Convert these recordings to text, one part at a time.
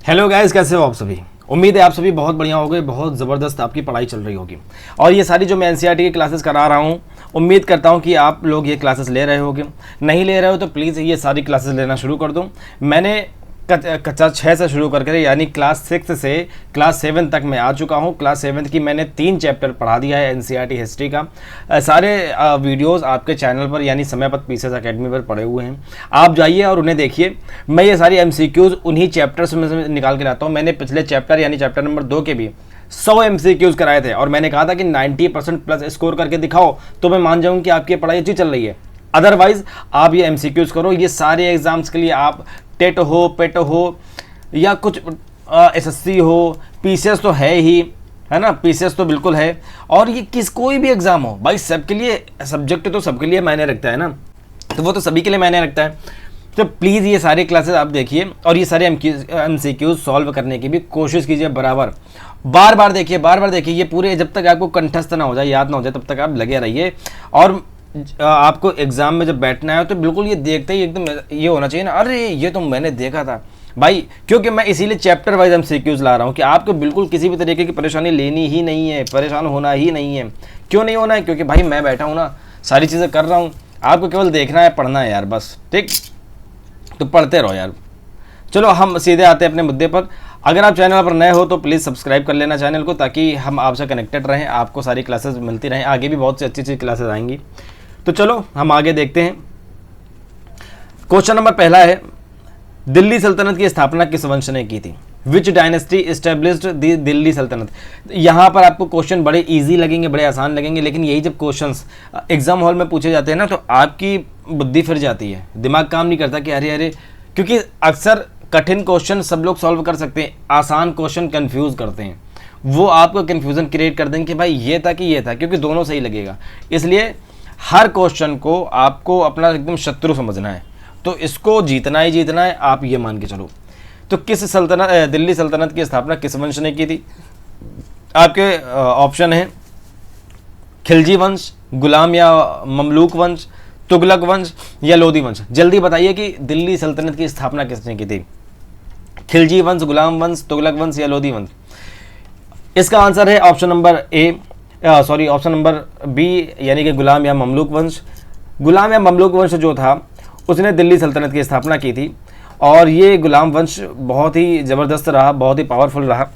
Hello guys, कैसे हो आप सभी। उम्मीद है आप सभी बहुत बढ़िया होंगे, बहुत ज़बरदस्त आपकी पढ़ाई चल रही होगी। और ये सारी जो मैं एनसीईआरटी की क्लासेस करा रहा हूँ, उम्मीद करता हूँ कि आप लोग ये क्लासेस ले रहे होगे। नहीं ले रहे हो तो प्लीज़ ये सारी क्लासेस लेना शुरू कर दो। मैंने कक्षा 6 से शुरू करके यानी क्लास 6 से क्लास 7 तक मैं आ चुका हूँ। क्लास 7 की मैंने 3 चैप्टर पढ़ा दिया है एनसीईआरटी हिस्ट्री का। सारे वीडियोस आपके चैनल पर यानी समयपत पीसेस एकेडमी पर पड़े हुए हैं, आप जाइए और उन्हें देखिए। मैं ये सारी एमसीक्यूज़ उन्हीं चैप्टर्स में से निकाल के लाता हूँ। मैंने पिछले चैप्टर यानी चैप्टर नंबर 2 के भी 100 एमसीक्यूज़ कराए थे और मैंने कहा था कि 90% प्लस स्कोर करके दिखाओ तो मैं मान जाऊँ कि आपकी पढ़ाई अच्छी चल रही है। अदरवाइज आप ये एमसीक्यूज़ करो। ये सारे एग्जाम्स के लिए आप टेट हो, पेट हो या कुछ एसएससी हो, पीसीएस तो है ही, है ना, पीसीएस तो बिल्कुल है। और ये कोई भी एग्जाम हो भाई, सबके लिए सब्जेक्ट तो सबके लिए मायने रखता है ना, तो वो तो सभी के लिए मायने रखता है। तो प्लीज़ ये सारी क्लासेस आप देखिए और ये सारे एमसीक्यूज सॉल्व करने की भी कोशिश कीजिए बराबर। बार बार देखिए ये पूरे, जब तक आपको कंठस्थ ना हो जाए, याद ना हो जाए, तब तक आप लगे रहिए। और आपको एग्जाम में जब बैठना है तो बिल्कुल ये देखते ही एकदम ये होना चाहिए ना, अरे ये तो मैंने देखा था भाई। क्योंकि मैं इसीलिए चैप्टर वाइज एमसीक्यूज ला रहा हूँ कि आपको बिल्कुल किसी भी तरीके की परेशानी लेनी ही नहीं है, परेशान होना ही नहीं है। क्यों नहीं होना है? क्योंकि भाई मैं बैठा हूँ ना, सारी चीज़ें कर रहा हूँ, आपको केवल देखना है, पढ़ना है यार, बस। ठीक, तो पढ़ते रहो यार। चलो हम सीधे आते हैं अपने मुद्दे पर। अगर आप चैनल पर नए हो तो प्लीज़ सब्सक्राइब कर लेना चैनल को, ताकि हम आपसे कनेक्टेड रहें, आपको सारी क्लासेस मिलती रहें। आगे भी बहुत सी अच्छी अच्छी क्लासेस आएंगी। तो चलो हम आगे देखते हैं। क्वेश्चन नंबर पहला है, दिल्ली सल्तनत की स्थापना किस वंश ने की थी? विच डायनेस्टी इस्टेब्लिश्ड द दिल्ली सल्तनत? यहाँ पर आपको क्वेश्चन बड़े इजी लगेंगे, बड़े आसान लगेंगे, लेकिन यही जब क्वेश्चंस एग्जाम हॉल में पूछे जाते हैं ना, तो आपकी बुद्धि फिर जाती है, दिमाग काम नहीं करता कि अरे, क्योंकि अक्सर कठिन क्वेश्चन सब लोग सॉल्व कर सकते हैं, आसान क्वेश्चन कंफ्यूज करते हैं। वो आपको कन्फ्यूजन क्रिएट कर देंगे कि भाई ये था कि ये था, क्योंकि दोनों सही लगेगा। इसलिए हर क्वेश्चन को आपको अपना एकदम शत्रु समझना है, तो इसको जीतना ही जीतना है, आप ये मान के चलो। तो किस सल्तनत, दिल्ली सल्तनत की स्थापना किस वंश ने की थी? आपके ऑप्शन है खिलजी वंश, गुलाम या ममलूक वंश, तुगलक वंश या लोधी वंश। जल्दी बताइए कि दिल्ली सल्तनत की स्थापना किसने की थी? खिलजी वंश, गुलाम वंश, तुगलक वंश या लोधी वंश? इसका आंसर है option number option number B, यानी कि गुलाम या ममलूक वंश। गुलाम या ममलूक वंश जो था उसने दिल्ली सल्तनत की स्थापना की थी, और ये गुलाम वंश बहुत ही ज़बरदस्त रहा, बहुत ही पावरफुल रहा।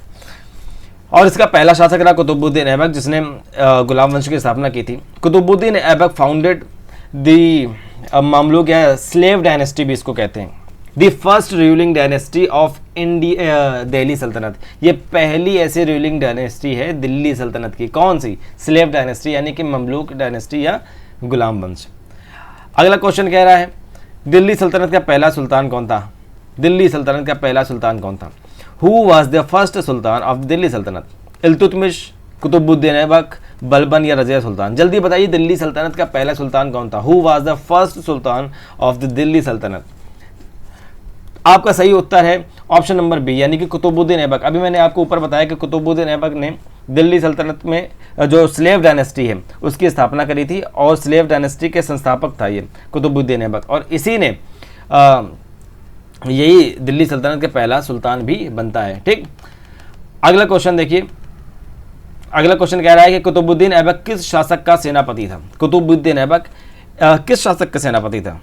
और इसका पहला शासक रहा कुतुबुद्दीन ऐबक, जिसने गुलाम वंश की स्थापना की थी। Qutbuddin Aibak founded the Mamluk या स्लेव डायनेस्टी भी इसको कहते हैं, the first ruling dynasty of India Delhi Saltanat. ये पहली ऐसी रूलिंग डायनेस्टी है दिल्ली सल्तनत की। कौन सी? स्लेव डायनेस्टी, यानी कि ममलूक डायनेस्टी या गुलाम वंश। अगला क्वेश्चन कह रहा है, दिल्ली सल्तनत का पहला सुल्तान कौन था? दिल्ली सल्तनत का पहला सुल्तान कौन था? Who was the first sultan of Delhi सल्तनत? इल्तुतमिश, कुतुबुद्दीन ऐबक, बलबन या रजिया सुल्तान? जल्दी बताइए, दिल्ली सल्तनत का पहला सुल्तान कौन था? Who was the first sultan of the Delhi सल्तनत? आपका सही उत्तर है ऑप्शन नंबर बी, यानी कि कुतुबुद्दीन ऐबक। अभी मैंने आपको ऊपर बताया कि कुतुबुद्दीन ऐबक ने दिल्ली सल्तनत में जो स्लेव डायनेस्टी है उसकी स्थापना करी थी, और स्लेव डायनेस्टी के संस्थापक था ये कुतुबुद्दीन ऐबक, और इसी ने यही दिल्ली सल्तनत के पहला सुल्तान भी बनता है। ठीक, अगला क्वेश्चन देखिए। अगला क्वेश्चन कह रहा है कि कुतुबुद्दीन ऐबक किस शासक का सेनापति था? कुतुबुद्दीन ऐबक किस शासक का सेनापति था?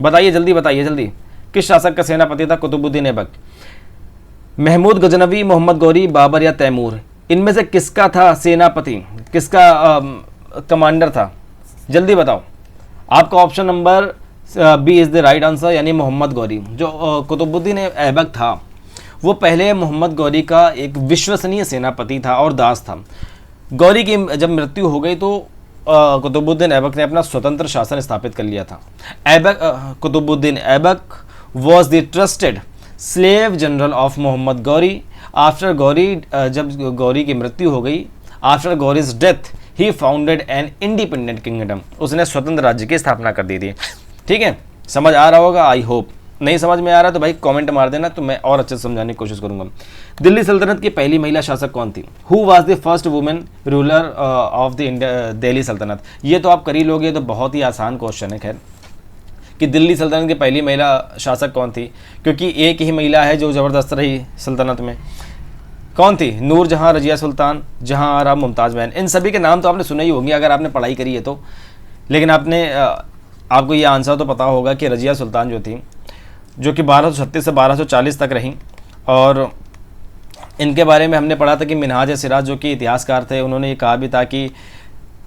बताइए, जल्दी बताइए, जल्दी। किस शासक का सेनापति था कुतुबुद्दीन ऐबक? महमूद गजनवी, मोहम्मद गौरी, बाबर या तैमूर? इनमें से किसका था सेनापति, किसका कमांडर था? जल्दी बताओ। आपका option number B is the right answer, यानी मोहम्मद गौरी। जो कुतुबुद्दीन ऐबक था वो पहले मोहम्मद गौरी का एक विश्वसनीय सेनापति था और दास था। गौरी की जब मृत्यु हो गई तो कुतुबुद्दीन ऐबक ने अपना स्वतंत्र शासन स्थापित कर लिया था। Qutbuddin Aibak was the trusted slave general of Mohammad Ghori. After Ghori, जब गौरी की मृत्यु हो गई, after Ghori's death he founded an independent kingdom. उसने स्वतंत्र राज्य की स्थापना कर दी थी। ठीक है, समझ आ रहा होगा, आई होप। नहीं समझ में आ रहा तो भाई कमेंट मार देना, तो मैं और अच्छे से समझाने की कोशिश करूंगा। दिल्ली सल्तनत की पहली महिला शासक कौन थी? Who was the first women ruler of the Delhi Saltanat? ये तो आप कर ही लोगे, तो बहुत ही आसान क्वेश्चन है। खैर, कि दिल्ली सल्तनत की पहली महिला शासक कौन थी, क्योंकि एक ही महिला है जो ज़बरदस्त रही सल्तनत में। कौन थी? नूरजहां, रजिया सुल्तान, जहां आरा, मुमताज़ महल। इन सभी के नाम तो आपने सुने ही होंगे अगर आपने पढ़ाई करी है तो, लेकिन आपको ये आंसर तो पता होगा कि रजिया सुल्तान जो थी, जो कि 1236 से 1240 तक रहीं, और इनके बारे में हमने पढ़ा था कि मिनहाज सिराज जो कि इतिहासकार थे, उन्होंने ये कहा भी था कि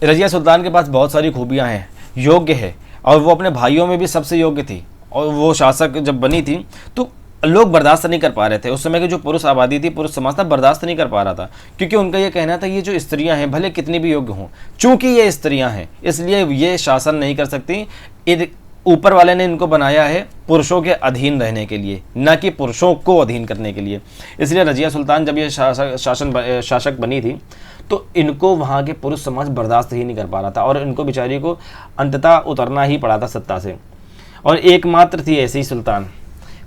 रजिया सुल्तान के पास बहुत सारी खूबियाँ हैं, योग्य है, और वो अपने भाइयों में भी सबसे योग्य थी। और वो शासक जब बनी थी तो लोग बर्दाश्त नहीं कर पा रहे थे। उस समय की जो पुरुष आबादी थी, पुरुष समाज था, बर्दाश्त नहीं कर पा रहा था, क्योंकि उनका ये कहना था ये जो स्त्रियां हैं भले कितनी भी योग्य हों, चूंकि ये स्त्रियां हैं इसलिए ये शासन नहीं कर सकती। ऊपर वाले ने इनको बनाया है पुरुषों के अधीन रहने के लिए, न कि पुरुषों को अधीन करने के लिए। इसलिए रजिया सुल्तान जब ये शासक बनी थी तो इनको वहाँ के पुरुष समाज बर्दाश्त ही नहीं कर पा रहा था, और इनको बेचारी को अंततः उतरना ही पड़ा था सत्ता से। और एकमात्र थी ऐसी सुल्तान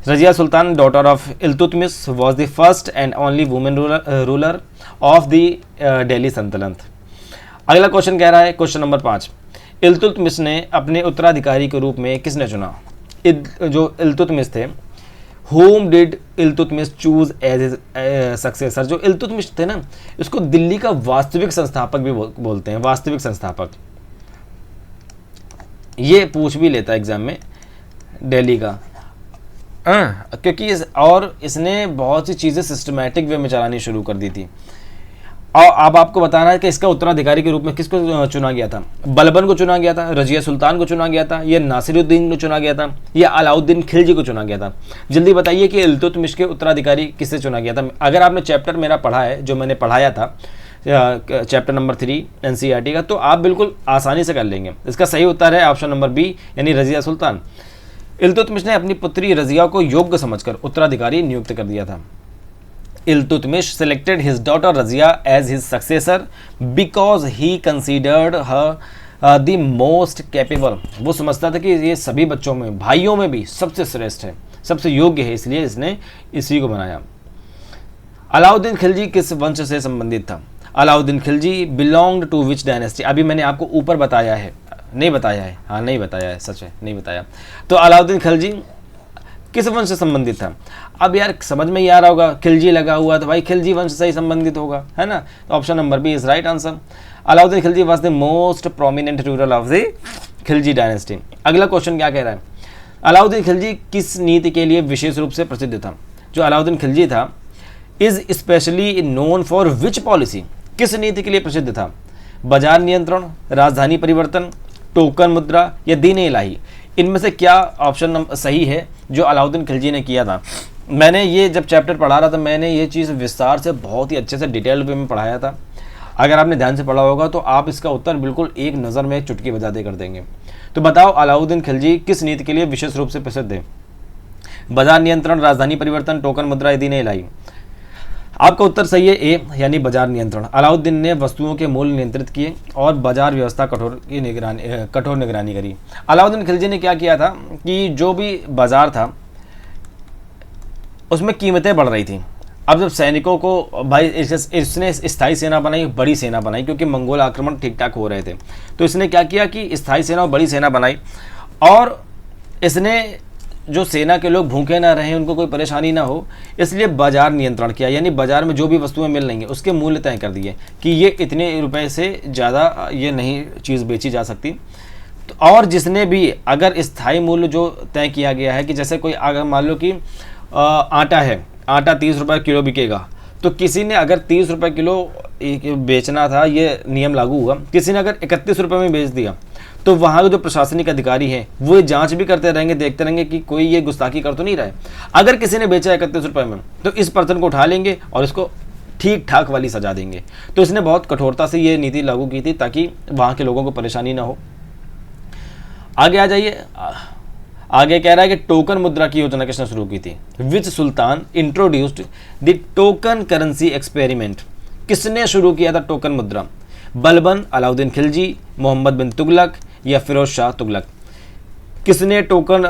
Razia Sultan, daughter of Iltutmish, was the first and only women ruler of the Delhi Sultanat. अगला क्वेश्चन कह रहा है, क्वेश्चन नंबर 5, इल्तुतमिश ने अपने उत्तराधिकारी के रूप में किसने चुना? जो इल्तुतमिश थे, whom did Iltutmish choose as his successor. जो इल्तुतमिश थे ना, इसको दिल्ली का वास्तविक संस्थापक भी बोलते हैं, वास्तविक संस्थापक। ये पूछ भी लेता है एग्जाम में दिल्ली का, क्योंकि इसने बहुत सी चीज़ें सिस्टमैटिक वे में चलानी शुरू कर दी थी। और अब आपको बताना है कि इसका उत्तराधिकारी के रूप में किसको चुना गया था? बलबन को चुना गया था, रजिया सुल्तान को चुना गया था, या नासिरुद्दीन को चुना गया था, या अलाउद्दीन खिलजी को चुना गया था? जल्दी बताइए कि इल्तुतमिश के उत्तराधिकारी किससे चुना गया था। अगर आपने चैप्टर मेरा पढ़ा है, जो मैंने पढ़ाया था चैप्टर नंबर 3 NCERT का, तो आप बिल्कुल आसानी से कर लेंगे। इसका सही उत्तर है ऑप्शन नंबर बी, यानी रजिया सुल्तान। इल्तुतमिश ने अपनी पुत्री रजिया को योग्य समझकर उत्तराधिकारी नियुक्त कर दिया था। Iltutmish selected his daughter Razia as his successor because he considered her the most capable। वो समझता था कि ये सभी बच्चों में, भाइयों में भी सबसे श्रेष्ठ है, सबसे योग्य है, इसलिए इसने इसी को बनाया। अलाउद्दीन खिलजी किस वंश से संबंधित था? Alauddin Khilji belonged to which dynasty? अभी मैंने आपको ऊपर बताया है, नहीं बताया है, हाँ नहीं बताया है, सच है नहीं बताया। तो अलाउद्दीन खिलजी किस वंश से संबंधित था? अब यार समझ में ही आ रहा होगा, खिलजी लगा हुआ तो भाई खिलजी वंश से ही संबंधित होगा, है ना। तो option number B is right answer. Alauddin Khilji was the most prominent ruler of the Khilji dynasty. अगला क्वेश्चन क्या कह रहा है? अलाउद्दीन खिलजी किस नीति के लिए विशेष रूप से प्रसिद्ध था? जो अलाउद्दीन खिलजी था, is specially known for which policy? किस नीति के लिए प्रसिद्ध था? बाजार नियंत्रण, राजधानी परिवर्तन, टोकन मुद्रा, या दीन इलाही? इनमें से क्या ऑप्शन सही है जो अलाउद्दीन खिलजी ने किया था? मैंने ये जब चैप्टर पढ़ा रहा था, मैंने ये चीज़ विस्तार से बहुत ही अच्छे से डिटेल्ड वे में पढ़ाया था। अगर आपने ध्यान से पढ़ा होगा तो आप इसका उत्तर बिल्कुल एक नज़र में चुटकी बजाते कर देंगे। तो बताओ अलाउद्दीन खिलजी किस नीति के लिए विशेष रूप से प्रसिद्ध है? बाजार नियंत्रण, राजधानी परिवर्तन, टोकन मुद्रा, दीन इलाही? आपका उत्तर सही है ए, यानी बाजार नियंत्रण। अलाउद्दीन ने वस्तुओं के मूल्य नियंत्रित किए और बाजार व्यवस्था कठोर निगरानी करी। अलाउद्दीन खिलजी ने क्या किया था कि जो भी बाजार था उसमें कीमतें बढ़ रही थी। अब जब सैनिकों को भाई इसने स्थायी सेना बनाई, बड़ी सेना बनाई, क्योंकि मंगोल आक्रमण ठीक ठाक हो रहे थे। तो इसने क्या किया कि स्थायी सेना और बड़ी सेना बनाई, और इसने जो सेना के लोग भूखे ना रहें, उनको कोई परेशानी ना हो, इसलिए बाजार नियंत्रण किया। यानी बाजार में जो भी वस्तुएं मिल रही हैं उसके मूल्य तय कर दिए कि ये इतने रुपए से ज़्यादा ये नहीं चीज़ बेची जा सकती। तो और जिसने भी अगर स्थायी मूल्य जो तय किया गया है कि जैसे कोई अगर मान लो कि आटा है, आटा 30 रुपये किलो बिकेगा, तो किसी ने अगर 30 रुपये किलो बेचना था, ये नियम लागू हुआ, किसी ने अगर 31 रुपये में बेच दिया, तो वहाँ के जो प्रशासनिक अधिकारी हैं वो जांच भी करते रहेंगे, देखते रहेंगे कि कोई ये गुस्ताखी कर तो नहीं रहा है। अगर किसी ने बेचा 31 रुपये में, तो इस पर्सन को उठा लेंगे और इसको ठीक ठाक वाली सजा देंगे। तो इसने बहुत कठोरता से ये नीति लागू की थी ताकि वहाँ के लोगों को परेशानी ना हो। आगे आ जाइए, आगे कह रहा है कि टोकन मुद्रा की योजना किसने शुरू की थी? Which sultan introduced the token currency experiment? किसने शुरू किया था टोकन मुद्रा? बलबन, अलाउद्दीन खिलजी, मोहम्मद बिन तुगलक, या फिरोज शाह तुगलक? किसने टोकन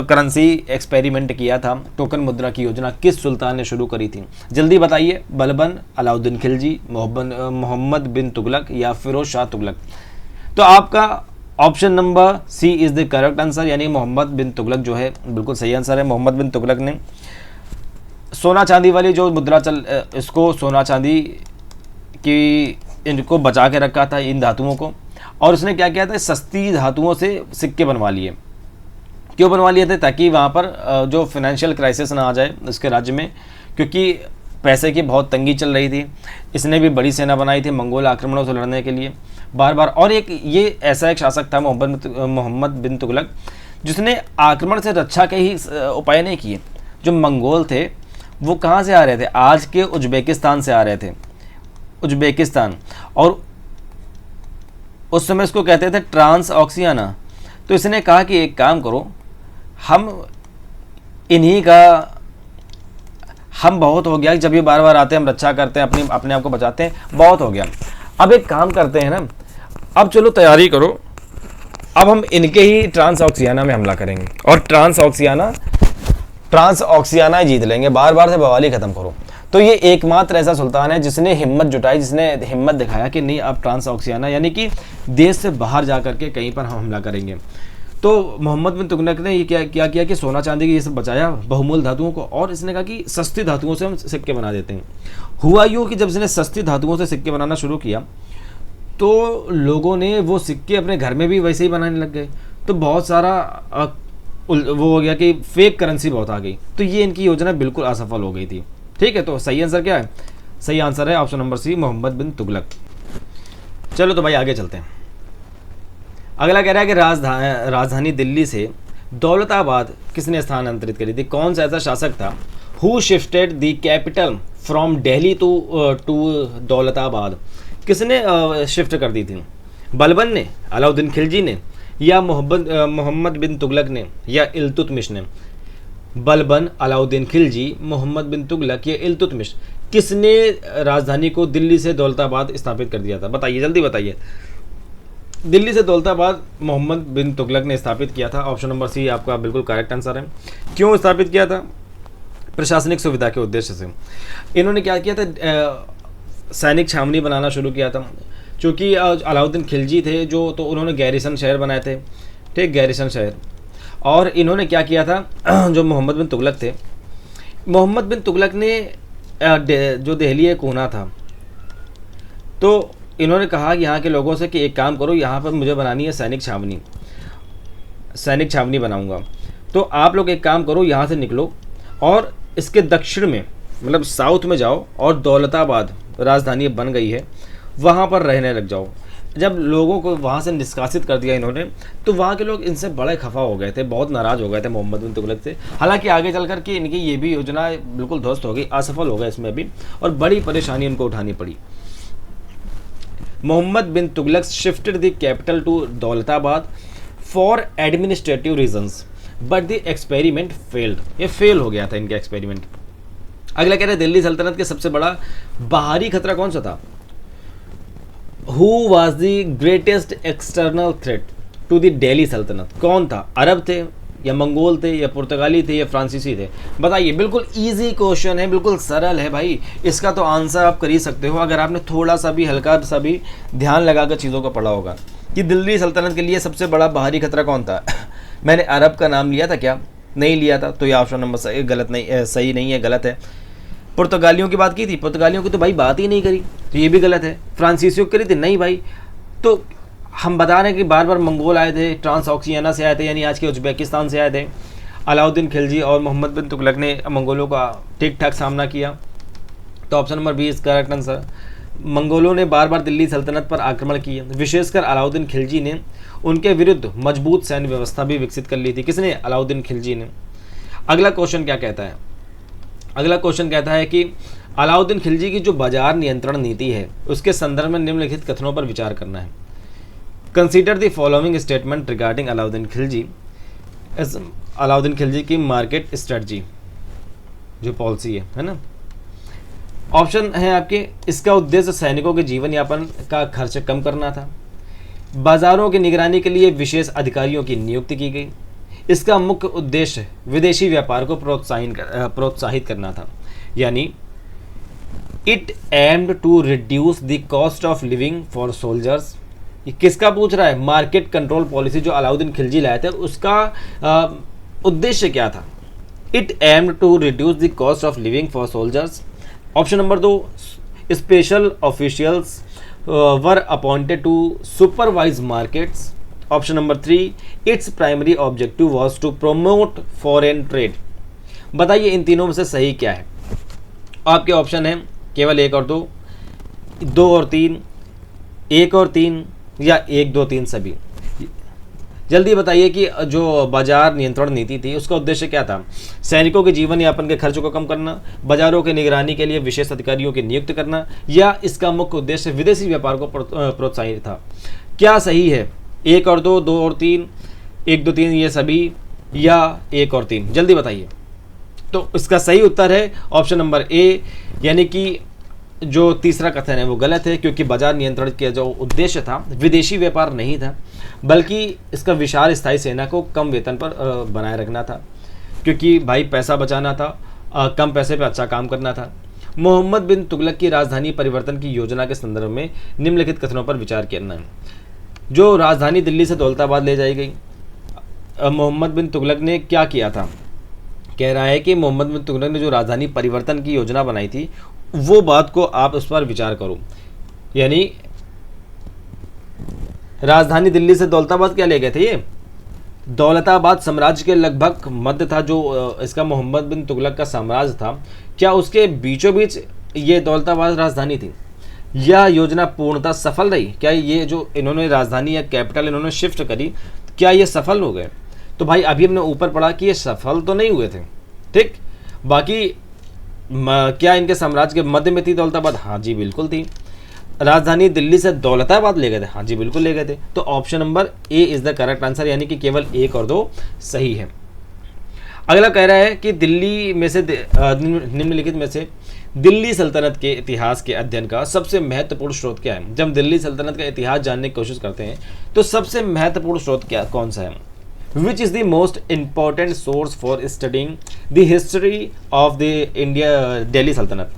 करेंसी एक्सपेरिमेंट किया था? टोकन मुद्रा की योजना किस सुल्तान ने शुरू करी थी? जल्दी बताइए। बलबन, अलाउद्दीन खिलजी, मोहम्मद बिन तुगलक, या फिरोज शाह तुगलक? तो आपका option number C is the correct answer, यानी मोहम्मद बिन तुगलक जो है बिल्कुल सही आंसर है। मोहम्मद बिन तुगलक ने सोना चांदी वाली जो मुद्रा इसको सोना चांदी की इनको बचा के रखा था, इन धातुओं को, और उसने क्या किया था, सस्ती धातुओं से सिक्के बनवा लिए। क्यों बनवा लिए थे? ताकि वहाँ पर जो फाइनेंशियल क्राइसिस ना आ जाए उसके राज्य में, क्योंकि पैसे की बहुत तंगी चल रही थी। इसने भी बड़ी सेना बनाई थी मंगोल आक्रमणों से लड़ने के लिए बार बार। और ये ऐसा एक शासक था मोहम्मद बिन तुगलक, जिसने आक्रमण से रक्षा के ही उपाय नहीं किए। जो मंगोल थे वो कहाँ से आ रहे थे? आज के उज्बेकिस्तान से आ रहे थे, उज्बेकिस्तान, और उस समय इसको कहते थे ट्रांस ऑक्सियाना। तो इसने कहा कि एक काम करो, हम बहुत हो गया, जब ये बार बार आते हैं हम रक्षा करते हैं, अपने आप को बचाते हैं, बहुत हो गया। अब एक काम करते हैं ना, अब चलो तैयारी करो, अब हम इनके ही ट्रांस ऑक्सियाना में हमला करेंगे और ट्रांस ऑक्सियाना ही जीत लेंगे, बार बार से बवाली खत्म करो। तो ये एकमात्र ऐसा सुल्तान है जिसने हिम्मत जुटाई, जिसने हिम्मत दिखाया कि नहीं, अब ट्रांस ऑक्सियाना यानी कि देश से बाहर जा करके कहीं पर हम हमला करेंगे। तो मोहम्मद बिन तुगलक ने ये क्या किया कि सोना चांदी की ये सब बचाया, बहुमूल्य धातुओं को, और इसने कहा कि सस्ती धातुओं से हम सिक्के बना देते हैं। हुआ यूँ कि जब इसने सस्ती धातुओं से सिक्के बनाना शुरू किया तो लोगों ने वो सिक्के अपने घर में भी वैसे ही बनाने लग गए। तो बहुत सारा वो हो गया कि फेक करेंसी बहुत आ गई। तो ये इनकी योजना बिल्कुल असफल हो गई थी। ठीक है, तो सही आंसर क्या है? सही आंसर है ऑप्शन नंबर सी, मोहम्मद बिन तुगलक। चलो तो भाई आगे चलते हैं। अगला कह रहा है कि राजधानी दिल्ली से दौलताबाद किसने स्थानांतरित करी थी? कौन सा ऐसा शासक था who shifted the capital from Delhi to Daulatabad? किसने शिफ्ट कर दी थी? बलबन ने, अलाउद्दीन खिलजी ने, या मोहम्मद बिन तुगलक ने, या इल्तुतमिश ने? बलबन, अलाउद्दीन खिलजी, मोहम्मद बिन तुगलक या इल्तुतमिश, किसने राजधानी को दिल्ली से दौलताबाद स्थापित कर दिया था? बताइए, जल्दी बताइए। दिल्ली से दौलताबाद मोहम्मद बिन तुगलक ने स्थापित किया था। ऑप्शन नंबर सी आपका बिल्कुल करेक्ट आंसर है। क्यों स्थापित किया था? प्रशासनिक सुविधा के उद्देश्य से। इन्होंने क्या किया था? सैनिक छावनी बनाना शुरू किया था, क्योंकि अलाउद्दीन खिलजी थे जो, तो उन्होंने गैरिसन शहर बनाए थे। ठीक, गैरिसन शहर। और इन्होंने क्या किया था, जो मोहम्मद बिन तुगलक थे, मोहम्मद बिन तुगलक ने जो दिल्ली एक कोना था, तो इन्होंने कहा कि यहाँ के लोगों से कि एक काम करो, यहाँ पर मुझे बनानी है सैनिक छावनी बनाऊंगा। तो आप लोग एक काम करो, यहाँ से निकलो और इसके दक्षिण में, मतलब साउथ में जाओ, और दौलताबाद राजधानी बन गई है, वहाँ पर रहने लग जाओ। जब लोगों को वहाँ से निष्कासित कर दिया इन्होंने, तो वहाँ के लोग इनसे बड़े खफा हो गए थे, बहुत नाराज़ हो गए थे मोहम्मद बिन तुगलक से। हालांकि आगे चल कर के इनकी ये भी योजना बिल्कुल ध्वस्त हो गई, असफल हो गए इसमें भी, और बड़ी परेशानी उनको उठानी पड़ी। Mohammad bin Tughlaq shifted the capital to Daulatabad for administrative reasons but the experiment failed. ये फेल हो गया था इनका एक्सपेरिमेंट। अगला कह रहे हैं दिल्ली सल्तनत के सबसे बड़ा बाहरी खतरा कौन सा था? Who was the greatest external threat to the Delhi सल्तनत? कौन था? अरब थे, या मंगोल थे, या पुर्तगाली थे, या फ्रांसीसी थे? बताइए। बिल्कुल इजी क्वेश्चन है, बिल्कुल सरल है भाई। इसका तो आंसर आप कर ही सकते हो अगर आपने थोड़ा सा भी, हल्का सा भी ध्यान लगाकर चीज़ों को पढ़ा होगा। कि दिल्ली सल्तनत के लिए सबसे बड़ा बाहरी खतरा कौन था? मैंने अरब का नाम लिया था क्या? नहीं लिया था, तो ये ऑप्शन नंबर सही नहीं है, गलत है। पुर्तगालियों की बात की थी, पुर्तगालियों की तो भाई बात ही नहीं करी, तो ये भी गलत है। फ्रांसीसियों की करी थी, नहीं भाई। तो हम बता रहे हैं कि बार बार मंगोल आए थे, ट्रांस ऑक्सियाना से आए थे, यानी आज के उज्बेकिस्तान से आए थे। अलाउद्दीन खिलजी और मोहम्मद बिन तुगलक ने मंगोलों का ठीक ठाक सामना किया। तो option number B is correct answer. मंगोलों ने बार बार दिल्ली सल्तनत पर आक्रमण किए, विशेषकर अलाउद्दीन खिलजी ने उनके विरुद्ध मजबूत सैन्य व्यवस्था भी विकसित कर ली थी। किसने? अलाउद्दीन खिलजी ने। अगला क्वेश्चन क्या कहता है? अगला क्वेश्चन कहता है कि अलाउद्दीन खिलजी की जो बाजार नियंत्रण नीति है, उसके संदर्भ में निम्नलिखित कथनों पर विचार करना है। Consider the following statement regarding Alauddin Khilji की मार्केट स्ट्रेटजी, जो पॉलिसी है ना। ऑप्शन है आपके, इसका उद्देश्य सैनिकों के जीवन यापन का खर्च कम करना था। बाजारों की निगरानी के लिए विशेष अधिकारियों की नियुक्ति की गई। इसका मुख्य उद्देश्य विदेशी व्यापार को प्रोत्साहित करना था, यानी it aimed to reduce the cost of living for soldiers ये किसका पूछ रहा है? मार्केट कंट्रोल पॉलिसी जो अलाउद्दीन खिलजी लाए थे उसका उद्देश्य क्या था? It aimed to reduce the cost of living for soldiers. Option number 2, special officials were appointed to supervise markets. Option number 3, it's primary objective was to promote foreign trade. बताइए इन तीनों में से सही क्या है? आपके ऑप्शन हैं केवल 1 और 2, 2 और 3, 1 और 3 या 1, 2, 3 सभी। जल्दी बताइए कि जो बाजार नियंत्रण नीति थी उसका उद्देश्य क्या था? सैनिकों के जीवन यापन के खर्चों को कम करना, बाजारों की निगरानी के लिए विशेष अधिकारियों की नियुक्त करना, या इसका मुख्य उद्देश्य विदेशी व्यापार को प्रोत्साहित था? क्या सही है? 1 और 2, 2 और 3, 1, 2, 3 ये सभी, या 1 और 3? जल्दी बताइए। तो इसका सही उत्तर है ऑप्शन नंबर ए, यानी कि जो तीसरा कथन है वो गलत है, क्योंकि बाजार नियंत्रण का जो उद्देश्य था विदेशी व्यापार नहीं था, बल्कि इसका विशाल स्थायी सेना को कम वेतन पर बनाए रखना था, क्योंकि भाई पैसा बचाना था, कम पैसे पे अच्छा काम करना था। मोहम्मद बिन तुगलक की राजधानी परिवर्तन की योजना के संदर्भ में निम्नलिखित कथनों पर विचार करना है। जो राजधानी दिल्ली से दौलताबाद ले जाई गई, मोहम्मद बिन तुगलक ने क्या किया था? कह रहा है कि मोहम्मद बिन तुगलक ने जो राजधानी परिवर्तन की योजना बनाई थी वो बात को आप उस पर विचार करो। यानी राजधानी दिल्ली से दौलताबाद क्या ले गए थे? ये दौलताबाद साम्राज्य के लगभग मध्य था, जो इसका मोहम्मद बिन तुगलक का साम्राज्य था। क्या उसके बीचों बीच ये दौलताबाद राजधानी थी? यह योजना पूर्णतः सफल रही? क्या ये जो इन्होंने राजधानी या कैपिटल इन्होंने शिफ्ट करी, क्या ये सफल हो गए? तो भाई अभी हमने ऊपर पढ़ा कि ये सफल तो नहीं हुए थे, ठीक। बाकी क्या इनके साम्राज्य के मध्य में थी दौलताबाद? हाँ जी बिल्कुल थी। राजधानी दिल्ली से दौलताबाद ले गए थे? हाँ जी बिल्कुल ले गए थे। तो option number A is the correct answer, यानी कि केवल 1 और 2 सही है। अगला कह रहा है कि दिल्ली में से निम्नलिखित में से दिल्ली सल्तनत के इतिहास के अध्ययन का सबसे महत्वपूर्ण स्रोत क्या है? जब हम दिल्ली सल्तनत का इतिहास जानने की कोशिश करते हैं तो सबसे महत्वपूर्ण स्रोत क्या कौन सा है? Which is the most important source for studying the history of the India Delhi सल्तनत?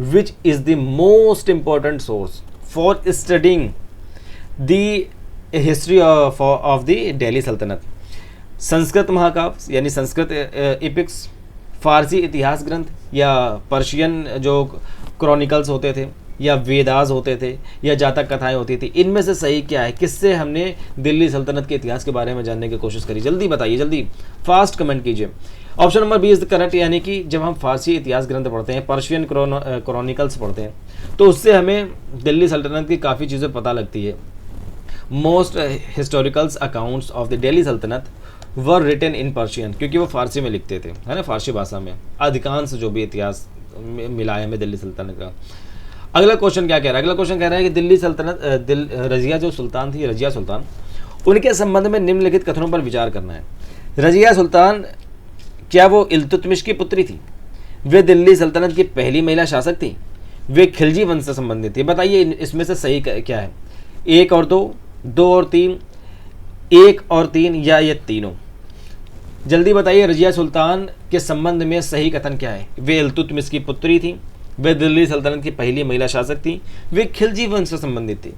Which is the most important source for studying the history of the Delhi सल्तनत? संस्कृत महाकाव्य यानी संस्कृत एपिक्स, फारसी इतिहास ग्रंथ, या पर्शियन जो क्रॉनिकल्स होते थे, या वेदास होते थे, या जातक कथाएं होती थी? इनमें से सही क्या है? किससे हमने दिल्ली सल्तनत के इतिहास के बारे में जानने की कोशिश करी? जल्दी बताइए, जल्दी फास्ट कमेंट कीजिए। Option number B is the correct, यानी कि जब हम फारसी इतिहास ग्रंथ पढ़ते हैं, पर्शियन क्रॉनिकल्स पढ़ते हैं, तो उससे हमें दिल्ली सल्तनत की काफ़ी चीज़ें पता लगती है। Most historicals accounts of the Delhi सल्तनत वर रिटन इन पर्शियन, क्योंकि वो फारसी में लिखते थे, है ना, फारसी भाषा में अधिकांश जो भी इतिहास मिला है हमें दिल्ली सल्तनत का। अगला क्वेश्चन क्या कह रहा है? अगला क्वेश्चन कह रहा है कि दिल्ली सल्तनत रजिया जो सुल्तान थी, रजिया सुल्तान, उनके संबंध में निम्नलिखित कथनों पर विचार करना है। रजिया सुल्तान क्या वो इल्तुतमिश की पुत्री थी? वे दिल्ली सल्तनत की पहली महिला शासक थी? वे खिलजी वंश से संबंधित थी? बताइए इसमें से सही क्या है? 1 और 2, 2 और 3, 1 और 3, या ये तीनों? जल्दी बताइए, रजिया सुल्तान के संबंध में सही कथन क्या है? वे इल्तुतमिश की पुत्री थी, वे दिल्ली सल्तनत की पहली महिला शासक थी, वे खिलजी वंश से संबंधित थी।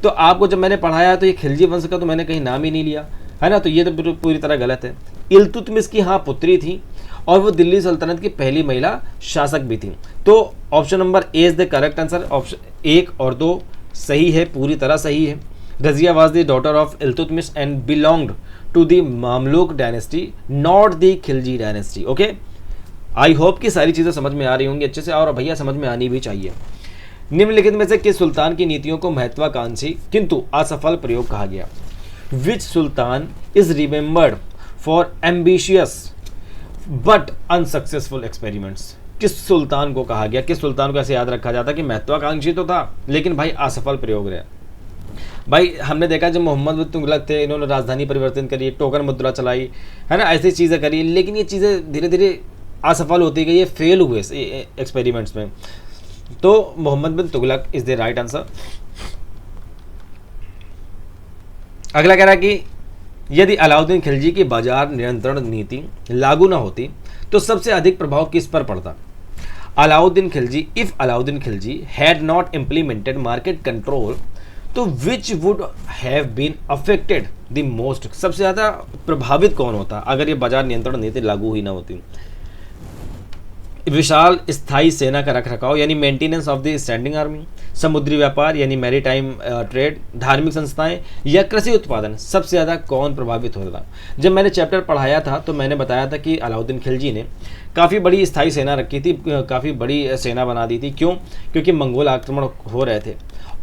तो आपको जब मैंने पढ़ाया तो ये खिलजी वंश का तो मैंने कहीं नाम ही नहीं लिया, है ना, तो ये तो पूरी तरह गलत है। इल्तुतमिश की हाँ पुत्री थी, और वो दिल्ली सल्तनत की पहली महिला शासक भी थी। तो option number A is the correct answer. Option 1 और 2 सही है, पूरी तरह सही है। Razia was the daughter of Iltutmish and belonged to the Mamluk dynasty, not the Khilji dynasty. Okay, I hope कि सारी चीज़ें समझ में आ रही होंगी अच्छे से, और भैया समझ में आनी भी चाहिए। निम्नलिखित में से किस सुल्तान की नीतियों को महत्वाकांक्षी किंतु असफल प्रयोग कहा गया? Which sultan is remembered for ambitious but unsuccessful experiments? किस सुल्तान को कहा गया, किस सुल्तान को ऐसे याद रखा जाता कि महत्वाकांक्षी तो था लेकिन भाई असफल प्रयोग रहे? भाई हमने देखा जब मोहम्मद बिन तुगलक थे, इन्होंने राजधानी परिवर्तन करी, टोकन मुद्रा चलाई, है ना, ऐसी चीज़ें करी, लेकिन ये चीज़ें धीरे धीरे असफल होती गई, ये फेल हुए एक्सपेरिमेंट्स में। तो Muhammad bin Tughlaq is the right answer. अगला कह रहा है कि यदि अलाउद्दीन खिलजी की बाजार नियंत्रण नीति लागू न होती तो सबसे अधिक प्रभाव किस पर पड़ता? Alauddin Khilji, if Alauddin Khilji had not implemented market control तो which would have been affected the most, सबसे ज़्यादा प्रभावित कौन होता अगर ये बाजार नियंत्रण नीति लागू ही ना होती? विशाल स्थायी सेना का रखरखाव यानी maintenance of the standing army, समुद्री व्यापार यानी मैरीटाइम ट्रेड, धार्मिक संस्थाएं या कृषि उत्पादन, सबसे ज़्यादा कौन प्रभावित हो रहा? जब मैंने चैप्टर पढ़ाया था तो मैंने बताया था कि अलाउद्दीन खिलजी ने काफ़ी बड़ी स्थायी सेना रखी थी, काफ़ी बड़ी सेना बना दी थी। क्यों? क्योंकि मंगोल आक्रमण हो रहे थे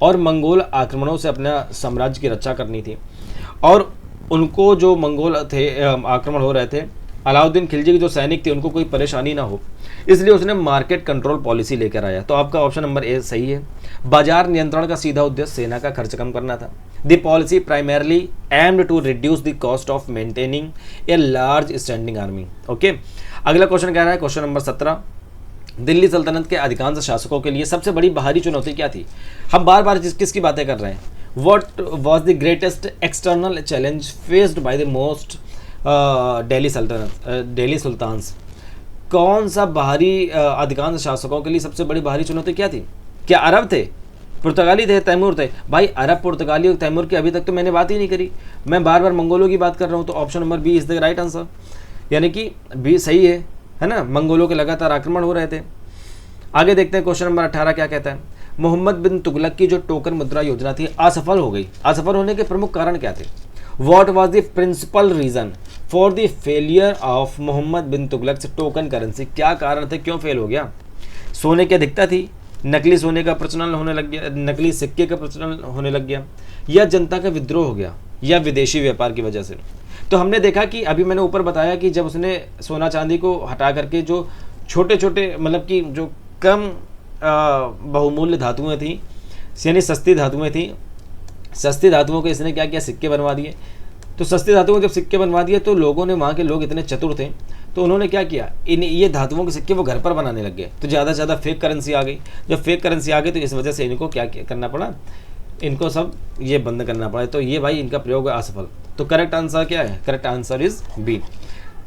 और मंगोल आक्रमणों से अपना साम्राज्य की रक्षा करनी थी, और उनको जो मंगोल थे आक्रमण हो रहे थे, अलाउद्दीन खिलजी के जो सैनिक थे उनको कोई परेशानी ना हो, इसलिए उसने मार्केट कंट्रोल पॉलिसी लेकर आया। तो आपका ऑप्शन नंबर ए सही है। बाजार नियंत्रण का सीधा उद्देश्य सेना का खर्च कम करना था। The policy primarily aimed to reduce the cost of maintaining a large standing army. Okay, अगला क्वेश्चन कह रहा है, क्वेश्चन नंबर 17, दिल्ली सल्तनत के अधिकांश शासकों के लिए सबसे बड़ी बाहरी चुनौती क्या थी? हम बार बार किसकी बातें कर रहे हैं? What was the greatest external challenge faced by the most Delhi sultans? कौन सा बाहरी अधिकांश शासकों के लिए सबसे बड़ी बाहरी चुनौती क्या थी? क्या अरब थे, पुर्तगाली थे, तैमूर थे? भाई अरब, पुर्तगाली और तैमूर की अभी तक तो मैंने बात ही नहीं करी, मैं बार बार मंगोलों की बात कर रहा हूँ। तो option number B is the right answer, यानी कि बी सही है ना? मंगोलों के लगातार आक्रमण हो रहे थे। आगे देखते हैं क्वेश्चन नंबर 18 क्या कहता है। मोहम्मद बिन तुगलक की जो टोकन मुद्रा योजना थी असफल हो गई। असफल होने के प्रमुख कारण क्या थे? What was the principal reason for the failure of Mohammad bin Tughlaq token currency? क्या कारण थे, क्यों फेल हो गया? सोने की अधिकता थी, नकली सोने का प्रचलन होने लग गया, नकली सिक्के का प्रचलन होने लग गया, या जनता का विद्रोह हो गया, या विदेशी व्यापार की वजह से? तो हमने देखा कि अभी मैंने ऊपर बताया कि जब उसने सोना चांदी को हटा करके जो छोटे छोटे मतलब कि जो कम बहुमूल्य धातुएं थी, यानी सस्ती धातुएं थी, सस्ती धातुओं के इसने क्या किया, सिक्के बनवा दिए। तो सस्ती धातुओं के जब सिक्के बनवा दिए तो लोगों ने, वहाँ के लोग इतने चतुर थे तो उन्होंने क्या किया, ये धातुओं के सिक्के वो घर पर बनाने लग गए। तो ज़्यादा से ज़्यादा फेक करेंसी आ गई। जब फेक करेंसी आ गई तो इस वजह से इनको क्या करना पड़ा, इनको सब ये बंद करना पड़ा। तो ये भाई इनका प्रयोग असफल। तो करेक्ट आंसर क्या है? Correct answer is B.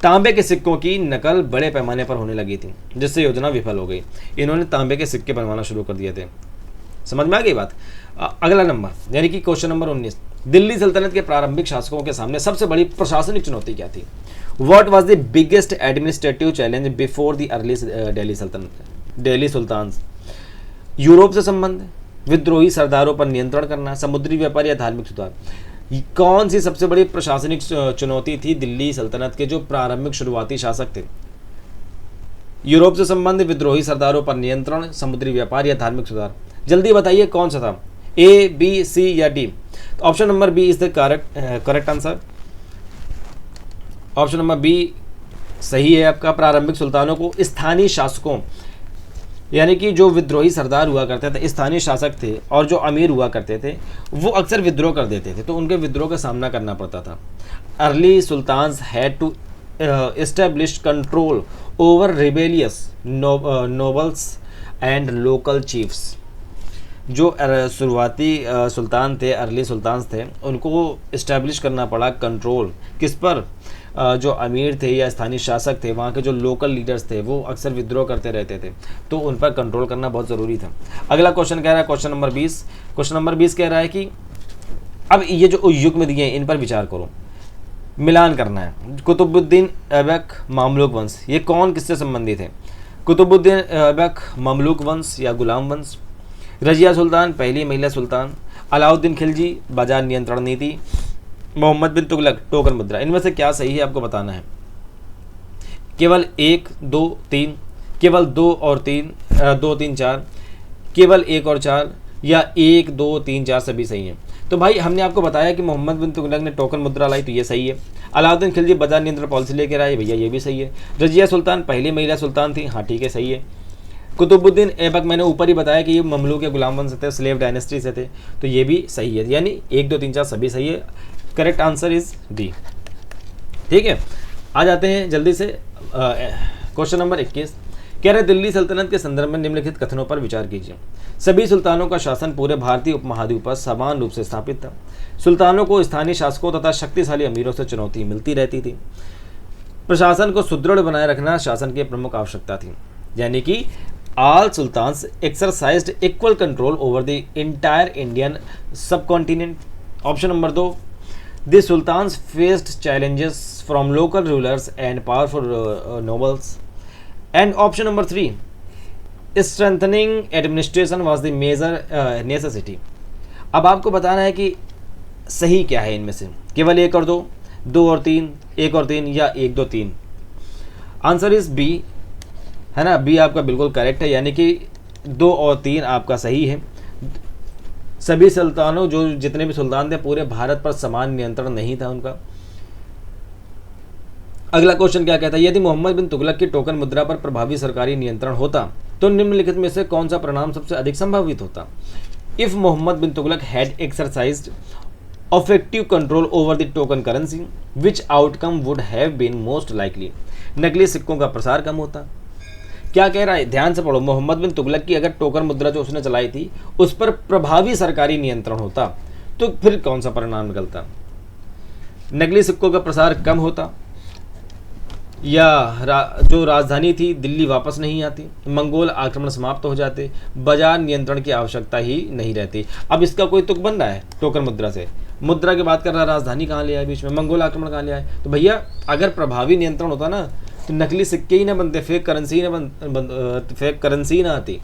तांबे के सिक्कों की नकल बड़े पैमाने पर होने लगी थी जिससे योजना विफल हो गई। इन्होंने तांबे के सिक्के बनवाना शुरू कर दिए थे। समझ में आ गई बात? अगला नंबर यानी कि क्वेश्चन नंबर 19, दिल्ली सल्तनत के प्रारंभिक शासकों के सामने सबसे बड़ी प्रशासनिक चुनौती क्या थी? What was the biggest administrative challenge before the early Delhi सल्तनत, दिल्ली सुल्तान्स? यूरोप से संबंध, विद्रोही सरदारों पर नियंत्रण करना, समुद्री व्यापार या धार्मिक सुधार? कौन सी सबसे बड़ी प्रशासनिक चुनौती थी दिल्ली सल्तनत के जो प्रारंभिक शुरुआती शासक थे? यूरोप से संबंध, विद्रोही सरदारों पर नियंत्रण, समुद्री व्यापार या धार्मिक सुधार? जल्दी बताइए कौन सा था, ए, बी, सी या डी? तो option number B is the correct answer. Option number B सही है आपका। प्रारंभिक सुल्तानों को स्थानीय शासकों यानी कि जो विद्रोही सरदार हुआ करते थे, स्थानीय शासक थे और जो अमीर हुआ करते थे वो अक्सर विद्रोह कर देते थे, तो उनके विद्रोह का सामना करना पड़ता था। Early sultans had to establish control over rebellious nobles and local chiefs. जो शुरुआती सुल्तान थे, अर्ली सुल्तान थे, उनको इस्टेब्लिश करना पड़ा कंट्रोल किस पर? जो अमीर थे या स्थानीय शासक थे, वहाँ के जो लोकल लीडर्स थे वो अक्सर विद्रोह करते रहते थे, तो उन पर कंट्रोल करना बहुत ज़रूरी था। अगला क्वेश्चन कह रहा है क्वेश्चन नंबर 20। क्वेश्चन नंबर 20 कह रहा है कि अब ये जो युग्म दिए हैं इन पर विचार करो, मिलान करना है। कुतुबुद्दीन ऐबक मामलुक वंश, ये कौन किससे संबंधित है? कुतुबुद्दीन ऐबक ममलूक वंश या गुलाम वंश? रजिया सुल्तान पहली महिला सुल्तान? अलाउद्दीन खिलजी बाजार नियंत्रण नीति? मोहम्मद बिन तुगलक टोकन मुद्रा? इनमें से क्या सही है आपको बताना है। केवल 1, 2, 3, केवल 2 और 3, 2, 3, 4, केवल 1 और 4, या 1, 2, 3, 4 सभी सही हैं। तो भाई हमने आपको बताया कि मोहम्मद बिन तुगलक ने टोकन मुद्रा लाई, तो ये सही है। अलाउद्दीन खिलजी बाजार नियंत्रण पॉलिसी लेकर आए, भैया ये भी सही है। रजिया सुल्तान पहली महिला सुल्तान थी, हाँ ठीक है सही है। कुतुबुद्दीन ऐबक मैंने ऊपर ही बताया कि ये ममलूक या गुलाम वंश थे, स्लेव डायनेस्टी से थे, तो ये भी सही है। यानी 1, 2, 3, 4 सभी सही है। Correct answer is D. ठीक है, आ जाते हैं जल्दी से क्वेश्चन नंबर 21। कह रहे दिल्ली सल्तनत के संदर्भ में निम्नलिखित कथनों पर विचार कीजिए। सभी सुल्तानों का शासन पूरे भारतीय उपमहाद्वीप पर समान रूप से स्थापित था। सुल्तानों को स्थानीय शासकों तथा शक्तिशाली अमीरों से चुनौती मिलती रहती थी। प्रशासन को सुदृढ़ बनाए रखना शासन की प्रमुख आवश्यकता थी। यानी कि all sultans exercised equal control over the entire Indian subcontinent. Option number 2, the sultans faced challenges from local rulers and powerful nobles. And option number 3, strengthening administration was the major necessity. अब आपको बताना है कि सही क्या है इनमें से, केवल 1 और 2, 2 और 3, 1 और 3 या 1 2 3। आंसर इज बी, है ना। बी आपका बिल्कुल करेक्ट है, यानी कि 2 और 3 आपका सही है। सभी सुल्तानों, जो जितने भी सुल्तान थे, पूरे भारत पर समान नियंत्रण नहीं था उनका। अगला क्वेश्चन क्या कहता है, यदि मोहम्मद बिन तुगलक की टोकन मुद्रा पर प्रभावी सरकारी नियंत्रण होता तो निम्नलिखित में से कौन सा परिणाम सबसे अधिक संभावित होता। If Mohammad bin Tughlaq had exercised effective control over the token currency, which outcome would have been most likely। नकली सिक्कों का प्रसार कम होता। क्या कह रहा है, ध्यान से पढ़ो। मोहम्मद बिन तुगलक की अगर टोकन मुद्रा जो उसने चलाई थी उस पर प्रभावी सरकारी नियंत्रण होता तो फिर कौन सा परिणाम निकलता। नकली सिक्कों का प्रसार कम होता, या जो राजधानी थी दिल्ली वापस नहीं आती, मंगोल आक्रमण समाप्त हो जाते, बाजार नियंत्रण की आवश्यकता ही नहीं रहती। अब इसका कोई तुक बन रहा है टोकन मुद्रा से, मुद्रा की बात कर रहा है, राजधानी कहाँ ले आए बीच में, मंगोल आक्रमण कहाँ ले आए। तो भैया अगर प्रभावी नियंत्रण होता ना तो नकली सिक्के ही ना बनते, फेक करेंसी ही ना आती।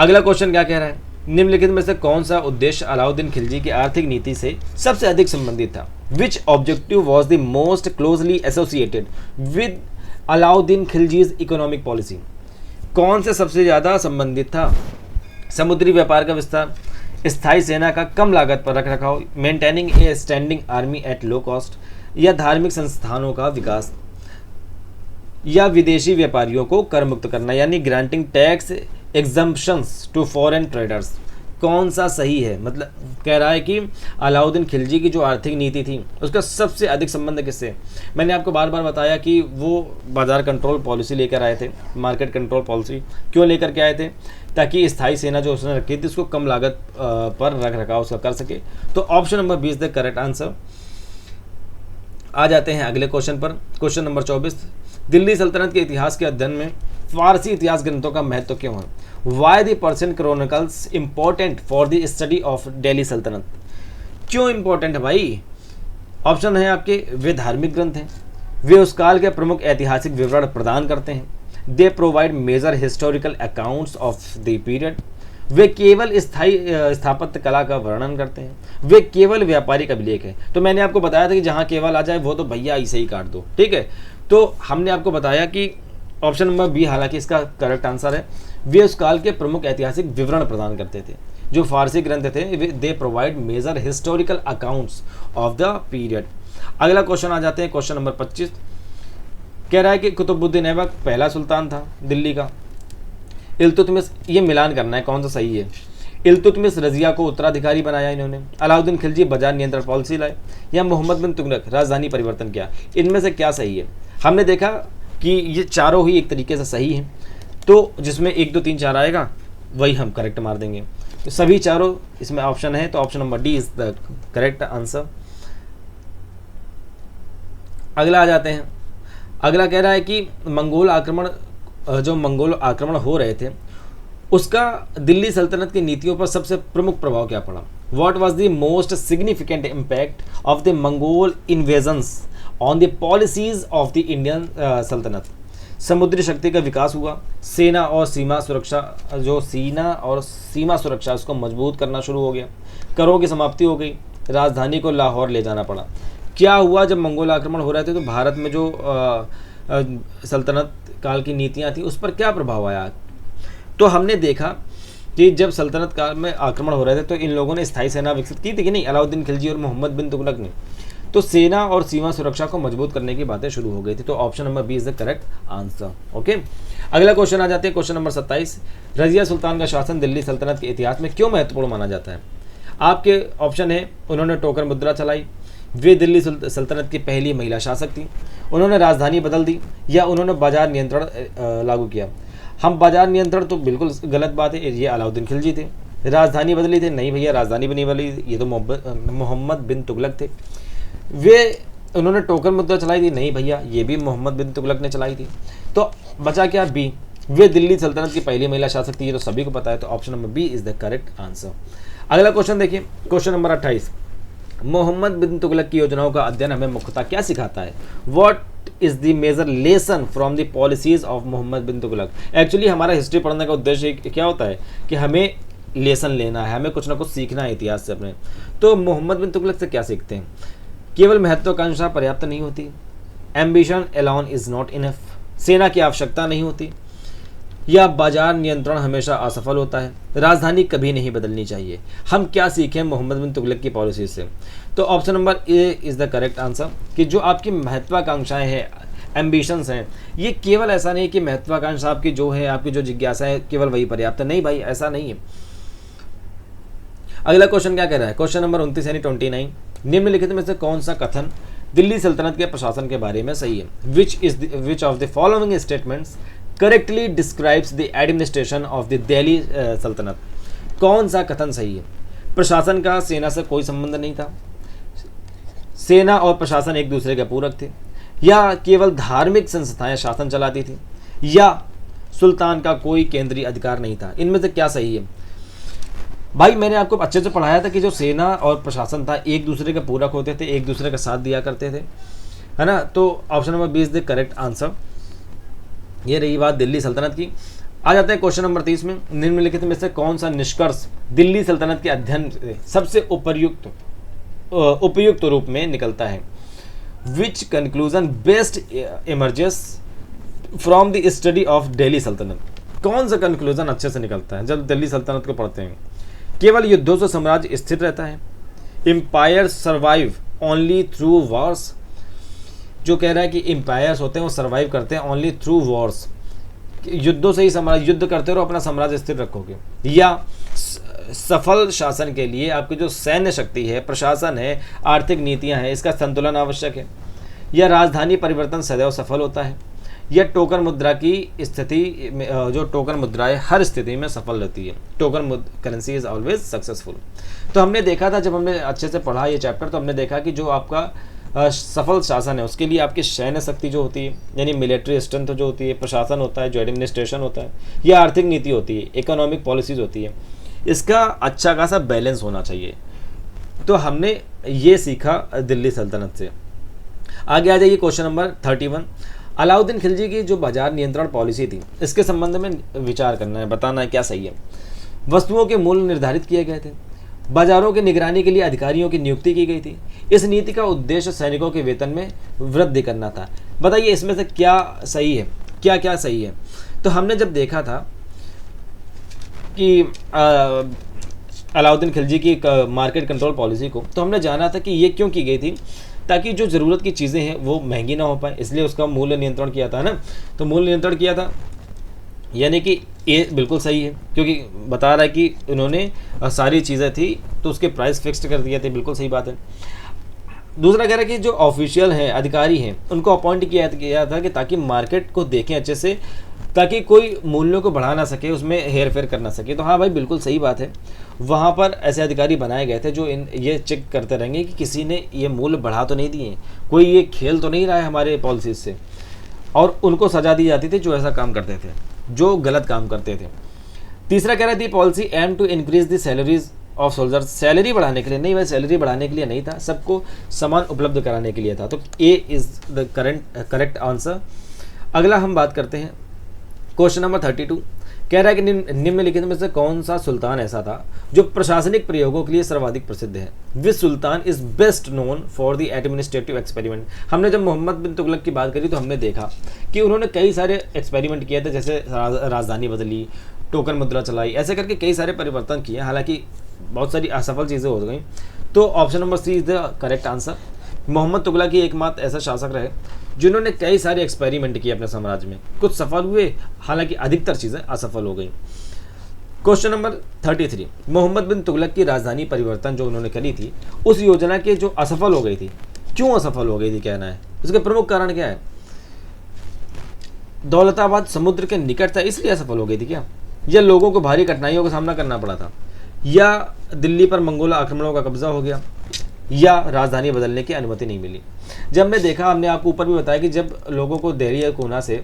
अगला क्वेश्चन क्या कह रहा है, निम्नलिखित में से कौन सा उद्देश्य अलाउद्दीन खिलजी की आर्थिक नीति से सबसे अधिक संबंधित था। Which objective was the most closely associated with Alauddin Khilji's economic policy. कौन से सबसे ज़्यादा संबंधित था। समुद्री व्यापार का विस्तार, स्थायी सेना का कम लागत पर रख रखाव, maintaining A standing army at low cost, या धार्मिक संस्थानों का विकास, या विदेशी व्यापारियों को कर मुक्त करना, यानी granting tax exemptions to foreign traders. कौन सा सही है, मतलब कह रहा है कि अलाउद्दीन खिलजी की जो आर्थिक नीति थी उसका सबसे अधिक संबंध किससे। मैंने आपको बार बार बताया कि वो बाजार कंट्रोल पॉलिसी लेकर आए थे, मार्केट कंट्रोल पॉलिसी क्यों लेकर के आए थे, ताकि स्थायी सेना जो उसने रखी थी उसको कम लागत पर रख रखाव उसका कर सके। तो option number 20 the correct answer. आ जाते हैं अगले क्वेश्चन पर। क्वेश्चन नंबर 24, दिल्ली सल्तनत के इतिहास के अध्ययन में फारसी इतिहास ग्रंथों का महत्व क्यों है। Why the Persian chronicles important for the study of Delhi सल्तनत। क्यों इंपॉर्टेंट है भाई। ऑप्शन है आपके, वे धार्मिक ग्रंथ हैं, वे उस काल के प्रमुख ऐतिहासिक विवरण प्रदान करते हैं, they provide major historical accounts of the period, वे केवल स्थायी स्थापत्य कला का वर्णन करते हैं, वे केवल व्यापारिक अभिलेख है। तो मैंने आपको बताया था कि जहाँ केवल आ जाए वो तो भैया ऐसे ही काट दो, ठीक है। तो हमने आपको बताया कि ऑप्शन नंबर बी हालांकि इसका करेक्ट आंसर है, वे उस काल के प्रमुख ऐतिहासिक विवरण प्रदान करते थे। जो फारसी ग्रंथ थे they provide major historical accounts of the period. अगला क्वेश्चन आ जाते हैं, क्वेश्चन नंबर 25 कह रहा है कि कुतुबुद्दीन ऐबक पहला सुल्तान था दिल्ली का। इल्तुतमिश, ये मिलान करना है कौन सा सही है। इल्तुतमिश रजिया को उत्तराधिकारी बनाया इन्होंने, अलाउद्दीन खिलजी बाजार नियंत्रण पॉलिसी लाए, या मोहम्मद बिन तुगलक राजधानी परिवर्तन किया। इनमें से क्या सही है। हमने देखा कि ये चारों ही एक तरीके से सही हैं, तो जिसमें 1 2 3 4 आएगा वही हम करेक्ट मार देंगे। तो सभी चारों इसमें ऑप्शन है, तो option number D is the correct answer. अगला आ जाते हैं। अगला कह रहा है कि मंगोल आक्रमण हो रहे थे उसका दिल्ली सल्तनत की नीतियों पर सबसे प्रमुख प्रभाव क्या पड़ा। What was the most significant impact of the Mongol invasions on the policies of the Indian सल्तनत। समुद्री शक्ति का विकास हुआ, सेना और सीमा सुरक्षा उसको मजबूत करना शुरू हो गया, करों की समाप्ति हो गई, राजधानी को लाहौर ले जाना पड़ा। क्या हुआ जब मंगोल आक्रमण हो रहे थे तो भारत में जो सल्तनत काल की नीतियाँ थी उस पर क्या प्रभाव आया। तो हमने देखा कि जब सल्तनत काल में आक्रमण हो रहे थे तो इन लोगों ने स्थायी सेना विकसित की थी कि नहीं, अलाउद्दीन खिलजी और मोहम्मद बिन तुगलक ने। तो सेना और सीमा सुरक्षा को मजबूत करने की बातें शुरू हो गई थी। तो option number B is the correct answer. Okay, अगला क्वेश्चन आ जाते हैं, क्वेश्चन नंबर 27। रजिया सुल्तान का शासन दिल्ली सल्तनत के इतिहास में क्यों महत्वपूर्ण माना जाता है। आपके ऑप्शन है, उन्होंने टोकन मुद्रा चलाई, वे दिल्ली सल्तनत की पहली महिला शासक थी, उन्होंने राजधानी बदल दी, या उन्होंने बाजार नियंत्रण लागू किया। हम बाजार नियंत्रण तो बिल्कुल गलत बात है, ये अलाउद्दीन खिलजी थे। राजधानी बदली थी, नहीं भैया राजधानी भी नहीं बदली, ये तो मोहम्मद बिन तुगलक थे। वे उन्होंने टोकन मुद्रा चलाई थी, नहीं भैया ये भी मोहम्मद बिन तुगलक ने चलाई थी। तो बचा क्या, बी, वे दिल्ली सल्तनत की पहली महिला शासक थी, ये तो सभी को पता है, तो option number B is the correct answer. अगला क्वेश्चन देखिए, क्वेश्चन नंबर 28, मोहम्मद बिन तुगलक की योजनाओं का अध्ययन हमें मुख्यतः क्या सिखाता है? What is the major lesson from the policies of Mohammad bin Tughlaq? Actually हमारा हिस्ट्री पढ़ने का उद्देश्य क्या होता है कि हमें लेसन लेना है, हमें कुछ ना कुछ सीखना है इतिहास से अपने। तो मोहम्मद बिन तुगलक से क्या सीखते हैं? केवल महत्वाकांक्षा पर्याप्त नहीं होती, ambition alone is not enough, सेना की आवश्यकता नहीं होती, या बाजार नियंत्रण हमेशा असफल होता है, राजधानी कभी नहीं बदलनी चाहिए। हम क्या सीखें मोहम्मद बिन तुगलक की पॉलिसी से? तो option number A is the correct answer, कि जो आपकी महत्वाकांक्षाएं हैं, एम्बिशंस हैं, ये केवल ऐसा नहीं कि महत्वाकांक्षा आपकी जो है, आपकी जो जिज्ञासा है, केवल वही पर्याप्त नहीं भाई, ऐसा नहीं है। अगला क्वेश्चन क्या कह रहा है? क्वेश्चन नंबर 29 यानी 29, निम्नलिखित में से कौन सा कथन दिल्ली सल्तनत के प्रशासन के बारे में सही है? Which of the following statements correctly describes the administration of the Delhi सल्तनत? कौन सा कथन सही है? प्रशासन का सेना से कोई संबंध नहीं था, सेना और प्रशासन एक दूसरे के पूरक थे, या केवल धार्मिक संस्थाएं शासन चलाती थी, या सुल्तान का कोई केंद्रीय अधिकार नहीं था? इनमें से क्या सही है? भाई मैंने आपको अच्छे से पढ़ाया था कि जो सेना और प्रशासन था एक दूसरे के पूरक होते थे, एक दूसरे का साथ दिया करते थे, है ना। तो option number B is the correct answer. ये रही बात दिल्ली सल्तनत की। आ जाते हैं क्वेश्चन नंबर 30 में, निम्नलिखित में से कौन सा निष्कर्ष दिल्ली सल्तनत के अध्ययन से सबसे उपयुक्त रूप में निकलता है? Which conclusion best emerges from the study of Delhi सल्तनत? कौन सा कंक्लूजन अच्छे से निकलता है जब दिल्ली सल्तनत को पढ़ते हैं? केवल युद्धों से साम्राज्य स्थिर रहता है, empire survive only through wars, जो कह रहा है कि एम्पायर्स होते हैं वो सर्वाइव करते हैं ओनली थ्रू वॉर्स, युद्धों से ही साम्राज्य, युद्ध करते रहो अपना साम्राज्य स्थिर रखोगे, या सफल शासन के लिए आपकी जो सैन्य शक्ति है, प्रशासन है, आर्थिक नीतियां हैं, इसका संतुलन आवश्यक है, या राजधानी परिवर्तन सदैव सफल होता है, या टोकन मुद्रा की स्थिति में जो टोकन मुद्रा है हर स्थिति में सफल रहती है, token currency is always successful. तो हमने देखा था जब हमने अच्छे से पढ़ा ये चैप्टर, तो हमने देखा कि जो आपका सफल शासन है उसके लिए आपकी सैन्य शक्ति जो होती है, यानी मिलिट्री स्ट्रेंथ जो होती है, प्रशासन होता है, जो एडमिनिस्ट्रेशन होता है, या आर्थिक नीति होती है, इकोनॉमिक पॉलिसीज होती है, इसका अच्छा खासा बैलेंस होना चाहिए। तो हमने ये सीखा दिल्ली सल्तनत से। आगे आ जाइए क्वेश्चन नंबर 31, अलाउद्दीन खिलजी की जो बाजार नियंत्रण पॉलिसी थी इसके संबंध में विचार करना है, बताना है क्या सही है। वस्तुओं के मूल्य निर्धारित किए गए थे, बाजारों की निगरानी के लिए अधिकारियों की नियुक्ति की गई थी, इस नीति का उद्देश्य सैनिकों के वेतन में वृद्धि करना था। बताइए इसमें से क्या सही है, क्या क्या सही है? तो हमने जब देखा था कि अलाउद्दीन खिलजी की मार्केट कंट्रोल पॉलिसी को, तो हमने जाना था कि ये क्यों की गई थी, ताकि जो ज़रूरत की चीज़ें हैं वो महंगी ना हो पाए, इसलिए उसका मूल्य नियंत्रण किया था ना। तो मूल्य नियंत्रण किया था, यानी कि ये बिल्कुल सही है, क्योंकि बता रहा है कि उन्होंने सारी चीज़ें थी तो उसके प्राइस फिक्स्ड कर दिए थे, बिल्कुल सही बात है। दूसरा कह रहा है कि जो ऑफिशियल हैं, अधिकारी हैं, उनको अपॉइंट किया था कि ताकि मार्केट को देखें अच्छे से, ताकि कोई मूल्यों को बढ़ा ना सके, उसमें हेर फेर कर ना सके। तो हाँ भाई बिल्कुल सही बात है, वहाँ पर ऐसे अधिकारी बनाए गए थे जो ये चेक करते रहेंगे कि किसी ने ये मूल्य बढ़ा तो नहीं दिए, कोई ये खेल तो नहीं रहा है हमारे पॉलिसीज से, और उनको सजा दी जाती थी जो ऐसा काम करते थे, जो गलत काम करते थे। तीसरा कह रहा थी policy aim to increase the salaries of soldiers, salary बढ़ाने के लिए नहीं भाई, सैलरी बढ़ाने के लिए नहीं था, सबको समान उपलब्ध कराने के लिए था। तो ए इज द करेक्ट आंसर। अगला हम बात करते हैं क्वेश्चन नंबर 32, कह रहा है कि निम्नलिखित में से कौन सा सुल्तान ऐसा था जो प्रशासनिक प्रयोगों के लिए सर्वाधिक प्रसिद्ध है? Which sultan is best known for the administrative experiment? हमने जब मोहम्मद बिन तुगलक की बात करी तो हमने देखा कि उन्होंने कई सारे एक्सपेरिमेंट किए थे, जैसे राजधानी बदली, टोकन मुद्रा चलाई, ऐसे करके कई सारे परिवर्तन किए, हालांकि बहुत सारी असफल चीज़ें हो गई। तो option number C is the correct answer. Muhammad Tughlaq ही एकमात्र ऐसा शासक रहे जिन्होंने कई सारे एक्सपेरिमेंट किए अपने साम्राज्य में, कुछ सफल हुए, हालांकि अधिकतर चीज़ें असफल हो गई। क्वेश्चन नंबर 33, मोहम्मद बिन तुगलक की राजधानी परिवर्तन जो उन्होंने करी थी, उस योजना के जो असफल हो गई थी, क्यों असफल हो गई थी कहना है, उसके प्रमुख कारण क्या है? दौलताबाद समुद्र के निकट था इसलिए असफल हो गई थी क्या, या लोगों को भारी कठिनाइयों का सामना करना पड़ा था, या दिल्ली पर मंगोला आक्रमणों का कब्जा हो गया, या राजधानी बदलने की अनुमति नहीं मिली? जब हमने देखा, हमने आपको ऊपर भी बताया कि जब लोगों को दिल्ली या कोना से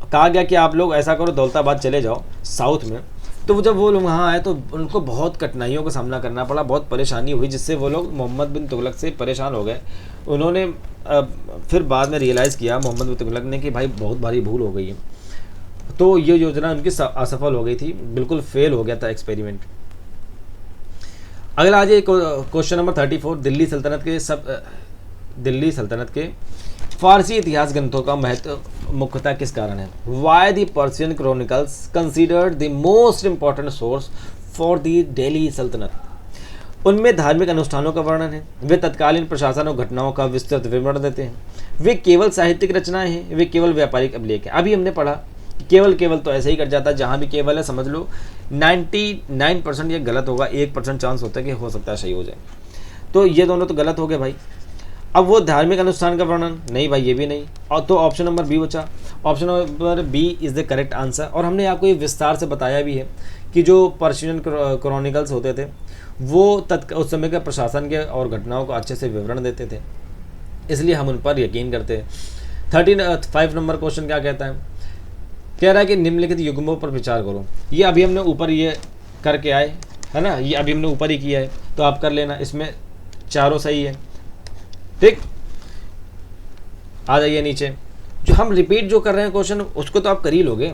कहा गया कि आप लोग ऐसा करो, दौलताबाद चले जाओ साउथ में। तो जब वो लोग वहाँ आए तो उनको बहुत कठिनाइयों का सामना करना पड़ा, बहुत परेशानी हुई, जिससे वो लोग मोहम्मद बिन तुगलक से परेशान हो गए। उन्होंने फिर बाद में रियलाइज़ किया मोहम्मद बिन तुगलक ने कि भाई बहुत भारी भूल हो गई है, तो ये योजना उनकी असफल हो गई थी, बिल्कुल फेल हो गया था एक्सपेरिमेंट। अगला आज क्वेश्चन नंबर 34, दिल्ली सल्तनत के फारसी इतिहास ग्रंथों का महत्व मुख्यतः किस कारण है? Why the Persian chronicles considered the most important source for the Delhi सल्तनत? उनमें धार्मिक अनुष्ठानों का वर्णन है, वे तत्कालीन प्रशासन और घटनाओं का विस्तृत विवरण देते हैं, वे केवल साहित्यिक रचनाएं हैं, वे केवल व्यापारिक अभिलेख हैं। अभी हमने पढ़ा केवल तो ऐसे ही कर जाता है, जहाँ भी केवल है समझ लो 99% ये गलत होगा, 1% चांस होता है कि हो सकता है सही हो जाए। तो ये दोनों तो गलत हो गए भाई। अब वो धार्मिक अनुष्ठान का वर्णन नहीं भाई, ये भी नहीं, और तो ऑप्शन नंबर बी बचा। Option number B is the correct answer. और हमने आपको ये विस्तार से बताया भी है कि जो पर्शियन क्रॉनिकल्स होते थे वो उस समय के प्रशासन के और घटनाओं को अच्छे से विवरण देते थे, इसलिए हम उन पर यकीन करते हैं। 5 नंबर क्वेश्चन क्या कहता है? कह रहा है कि निम्नलिखित युग्मों पर विचार करो। ये अभी हमने ऊपर ये करके आए है ना, ये अभी हमने ऊपर ही किया है, तो आप कर लेना, इसमें चारों सही है। ठीक, आ जाइए नीचे। जो हम रिपीट जो कर रहे हैं क्वेश्चन उसको तो आप कर ही लोगे।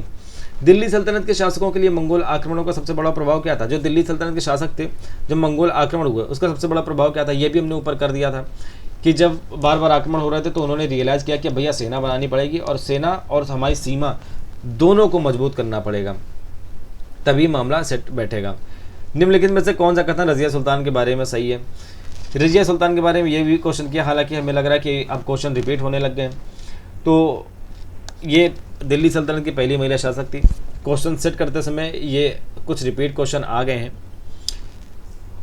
दिल्ली सल्तनत के शासकों के लिए मंगोल आक्रमणों का सबसे बड़ा प्रभाव क्या था? जो दिल्ली सल्तनत के शासक थे, जब मंगोल आक्रमण हुए उसका सबसे बड़ा प्रभाव क्या था? ये भी हमने ऊपर कर दिया था कि जब बार बार आक्रमण हो रहे थे तो उन्होंने रियलाइज़ किया कि भैया सेना बनानी पड़ेगी, और सेना और हमारी सीमा दोनों को मजबूत करना पड़ेगा, तभी मामला सेट बैठेगा। निम्नलिखित में से कौन सा कथन रजिया सुल्तान के बारे में सही है? रजिया सुल्तान के बारे में ये भी क्वेश्चन किया, हालांकि हमें लग रहा है कि अब क्वेश्चन रिपीट होने लग गए। तो ये दिल्ली सल्तनत की पहली महिला शासक थी। क्वेश्चन सेट करते समय ये कुछ रिपीट क्वेश्चन आ गए हैं,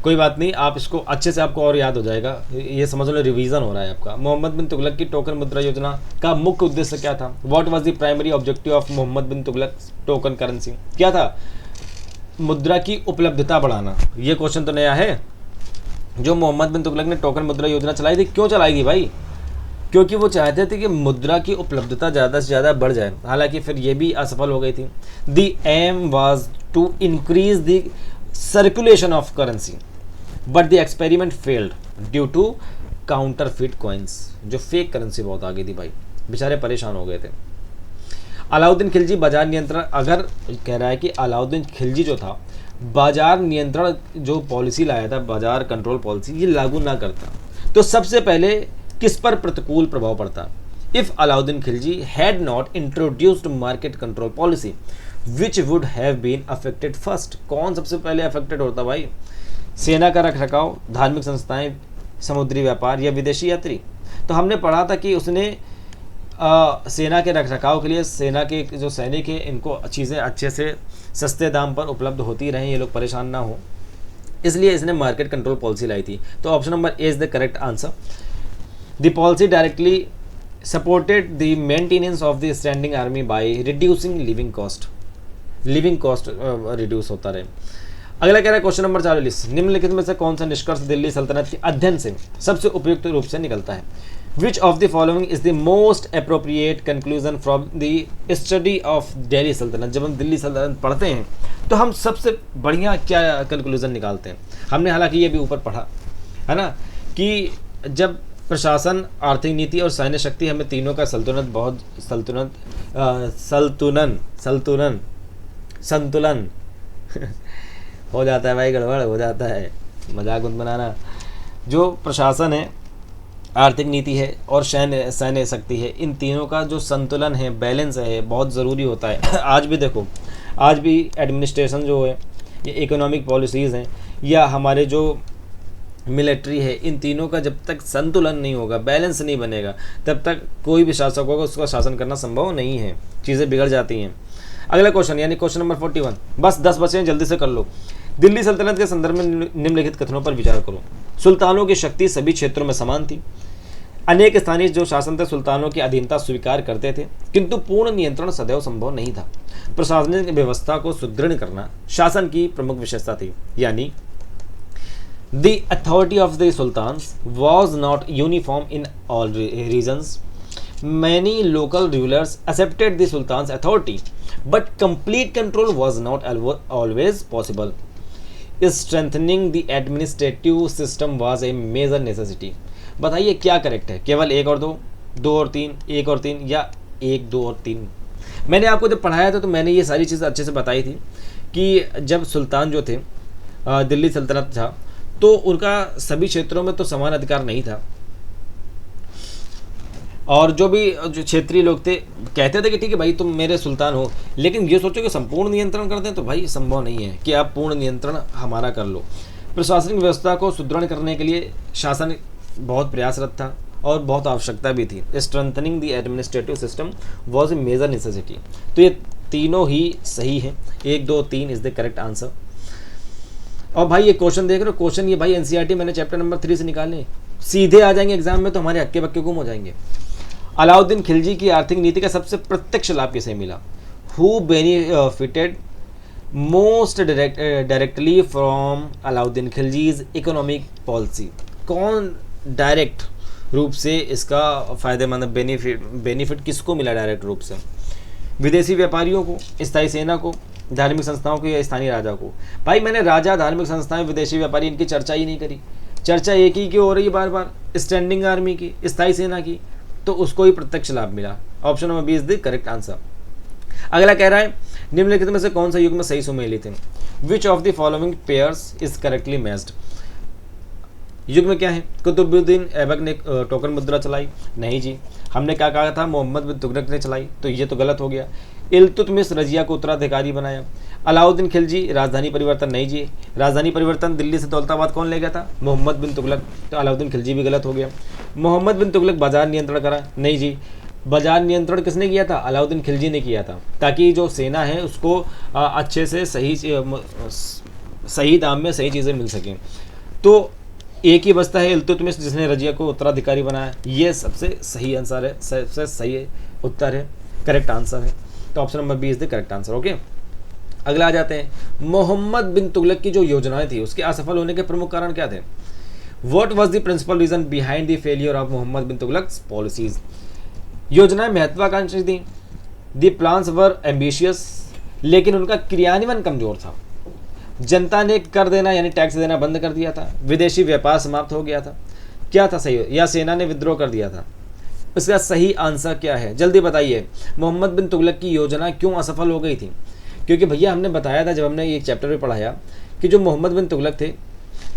कोई बात नहीं, आप इसको अच्छे से आपको और याद हो जाएगा। ये समझ लो रिवीजन हो रहा है आपका। मोहम्मद बिन तुगलक की टोकन मुद्रा योजना का मुख्य उद्देश्य क्या था? What was the primary objective of Mohammad bin Tughlaq token currency? क्या था? मुद्रा की उपलब्धता बढ़ाना। ये क्वेश्चन तो नया है। जो मोहम्मद बिन तुगलक ने टोकन मुद्रा योजना चलाई थी, क्यों चलाई थी भाई? क्योंकि वो चाहते थे कि मुद्रा की उपलब्धता ज़्यादा से ज़्यादा बढ़ जाए, हालांकि फिर ये भी असफल हो गई थी। The aim was to increase the circulation of currency but the experiment failed due to counterfeit coins. जो फेक करेंसी बहुत आ गई थी भाई, बेचारे परेशान हो गए थे। अलाउद्दीन खिलजी बाजार नियंत्रण, अगर कह रहा है कि अलाउद्दीन खिलजी जो था बाजार नियंत्रण जो पॉलिसी लाया था, बाजार कंट्रोल पॉलिसी, ये लागू ना करता तो सबसे पहले किस पर प्रतिकूल प्रभाव पड़ता? If Alauddin Khilji had not introduced market control policy which would have been affected first. कौन सबसे पहले अफेक्टेड होता भाई? सेना का रखरखाव, धार्मिक संस्थाएं, समुद्री व्यापार या विदेशी यात्री? तो हमने पढ़ा था कि उसने सेना के रखरखाव के लिए सेना के जो सैनिक हैं इनको चीज़ें अच्छे से सस्ते दाम पर उपलब्ध होती रहें, ये लोग परेशान ना हो, इसलिए इसने मार्केट कंट्रोल पॉलिसी लाई थी। तो option number A is the correct answer. The policy directly supported the maintenance of the standing army by reducing living cost reduce होता रहे। अगला कह रहा है क्वेश्चन नंबर 44, निम्नलिखित में से कौन सा निष्कर्ष दिल्ली सल्तनत के अध्ययन से सबसे उपयुक्त रूप से निकलता है? Which of the following is the most appropriate conclusion from the study of Delhi सल्तनत? जब हम दिल्ली सल्तनत पढ़ते हैं तो हम सबसे बढ़िया क्या कंक्लूजन निकालते हैं? हमने हालांकि ये भी ऊपर पढ़ा है ना कि जब प्रशासन, आर्थिक नीति और सैन्य शक्ति, हमें तीनों का संतुलन हो जाता है भाई, गड़बड़ हो जाता है, मजाक मत बनाना। जो प्रशासन है, आर्थिक नीति है और सैन्य शक्ति है, इन तीनों का जो संतुलन है, बैलेंस है, बहुत ज़रूरी होता है। आज भी देखो, आज भी एडमिनिस्ट्रेशन जो है, ये इकोनॉमिक पॉलिसीज़ हैं या हमारे जो मिलिट्री है, इन तीनों का जब तक संतुलन नहीं होगा, बैलेंस नहीं बनेगा, तब तक कोई भी शासक होगा उसका शासन करना संभव नहीं है, चीज़ें बिगड़ जाती हैं। अगला क्वेश्चन यानी क्वेश्चन नंबर 41, बस 10 बचे हैं, जल्दी से कर लो। दिल्ली सल्तनत के संदर्भ में निम्नलिखित कथनों पर विचार करो। सुल्तानों की शक्ति सभी क्षेत्रों में समान थी। अनेक स्थानीय जो शासन थे सुल्तानों की अधीनता स्वीकार करते थे, किंतु पूर्ण नियंत्रण सदैव संभव नहीं था। प्रशासनिक व्यवस्था को सुदृढ़ करना शासन की प्रमुख विशेषता थी, यानी the authority of the sultans was not uniform in all regions. Many local rulers accepted the sultan's authority, but complete control was not always possible. Strengthening the administrative system was a major necessity. बताइए क्या correct है, केवल एक और दो, दो और तीन, एक और तीन, या एक दो और तीन? मैंने आपको जब पढ़ाया था तो मैंने ये सारी चीज़ें अच्छे से बताई थी कि जब सुल्तान जो थे, दिल्ली सल्तनत था, तो उनका सभी क्षेत्रों में तो समान अधिकार नहीं था, और जो भी जो क्षेत्रीय लोग थे कहते थे कि ठीक है भाई तुम मेरे सुल्तान हो, लेकिन ये सोचो कि संपूर्ण नियंत्रण कर दें तो भाई संभव नहीं है कि आप पूर्ण नियंत्रण हमारा कर लो। प्रशासनिक व्यवस्था को सुदृढ़ करने के लिए शासन बहुत प्रयासरत था और बहुत आवश्यकता भी थी। Strengthening the administrative system was a major necessity. तो ये तीनों ही सही है, 1 2 3 इज द करेक्ट आंसर। और भाई ये क्वेश्चन देख रहे हो, क्वेश्चन ये भाई एनसीईआरटी मैंने चैप्टर नंबर 3 से निकाले, सीधे आ जाएंगे एग्जाम में, तो हमारे हक्के बक्के गुम हो जाएंगे। अलाउद्दीन खिलजी की आर्थिक नीति का सबसे प्रत्यक्ष लाभ किसे मिला? Who benefited most directly from Alauddin Khilji's economic policy? कौन डायरेक्ट रूप से इसका फायदेमंद बेनिफिट किसको मिला डायरेक्ट रूप से? विदेशी व्यापारियों को, स्थायी सेना को, धार्मिक संस्थाओं को, या स्थानीय राजा को? भाई मैंने राजा, धार्मिक संस्थाएं, विदेशी व्यापारी, इनकी चर्चा ही नहीं करी। चर्चा एक ही की हो रही है बार बार, स्टैंडिंग आर्मी की, स्थायी सेना की, तो उसको ही प्रत्यक्ष लाभ मिला। Option number B is the correct answer. अगला कह रहा है निम्नलिखित में से कौन सा युग में सही सुमेलित है? Which of the following pairs is correctly matched? युग में क्या है? कुतुबुद्दीन ऐबक ने टोकन मुद्रा चलाई? नहीं जी। हमने क्या कहा था? मोहम्मद बिन तुगलक ने चलाई, तो ये तो गलत हो गया। इल्तुतमिश रजिया को उत्तराधिकारी बनाया। अलाउद्दीन खिलजी राजधानी परिवर्तन? नहीं जी। राजधानी परिवर्तन दिल्ली से दौलताबाद कौन ले गया था? मोहम्मद बिन तुगलक, तो अलाउद्दीन खिलजी भी गलत हो गया। मोहम्मद बिन तुगलक बाजार नियंत्रण करा? नहीं जी। बाजार नियंत्रण किसने किया था? अलाउद्दीन खिलजी ने किया था, ताकि जो सेना है उसको अच्छे से सही दाम में सही चीज़ें मिल सकें। तो एक ही बचता है इल्तुतमिश, जिसने रजिया को उत्तराधिकारी बनाया। ये सबसे सही आंसर है, सबसे सही उत्तर है, करेक्ट आंसर है। तो option number B is the correct answer. Okay, अगला आ जाते हैं। मोहम्मद बिन तुगलक की जो योजनाएं थी उसके असफल होने के प्रमुख कारण क्या थे? What was the principal reason behind the failure of Mohammad bin Tughlaq's policies? योजनाएं महत्वाकांक्षी थी, द प्लान्स वर एम्बिशियस, लेकिन उनका क्रियान्वयन कमजोर था। जनता ने कर देना यानी टैक्स देना बंद कर दिया था। विदेशी व्यापार समाप्त हो गया था। क्या था सही? या सेना ने विद्रोह कर दिया था? इसका सही आंसर क्या है? जल्दी बताइए। मोहम्मद बिन तुगलक की योजना क्यों असफल हो गई थी? क्योंकि भैया हमने बताया था जब हमने ये चैप्टर में पढ़ाया कि जो मोहम्मद बिन तुगलक थे,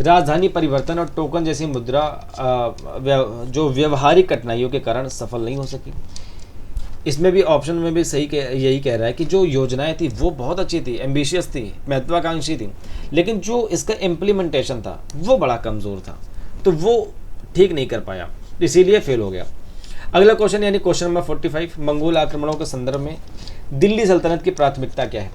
राजधानी परिवर्तन और टोकन जैसी मुद्रा जो व्यवहारिक कठिनाइयों के कारण सफल नहीं हो सकी। इसमें भी ऑप्शन में भी यही कह रहा है कि जो योजनाएं थी वो बहुत अच्छी थी, एम्बिशियस थी, महत्वाकांक्षी थी, लेकिन जो इसका इम्प्लीमेंटेशन था वो बड़ा कमज़ोर था, तो वो ठीक नहीं कर पाया, इसीलिए फेल हो गया। अगला क्वेश्चन यानी क्वेश्चन नंबर 45, मंगोल आक्रमणों के संदर्भ में दिल्ली सल्तनत की प्राथमिकता क्या है?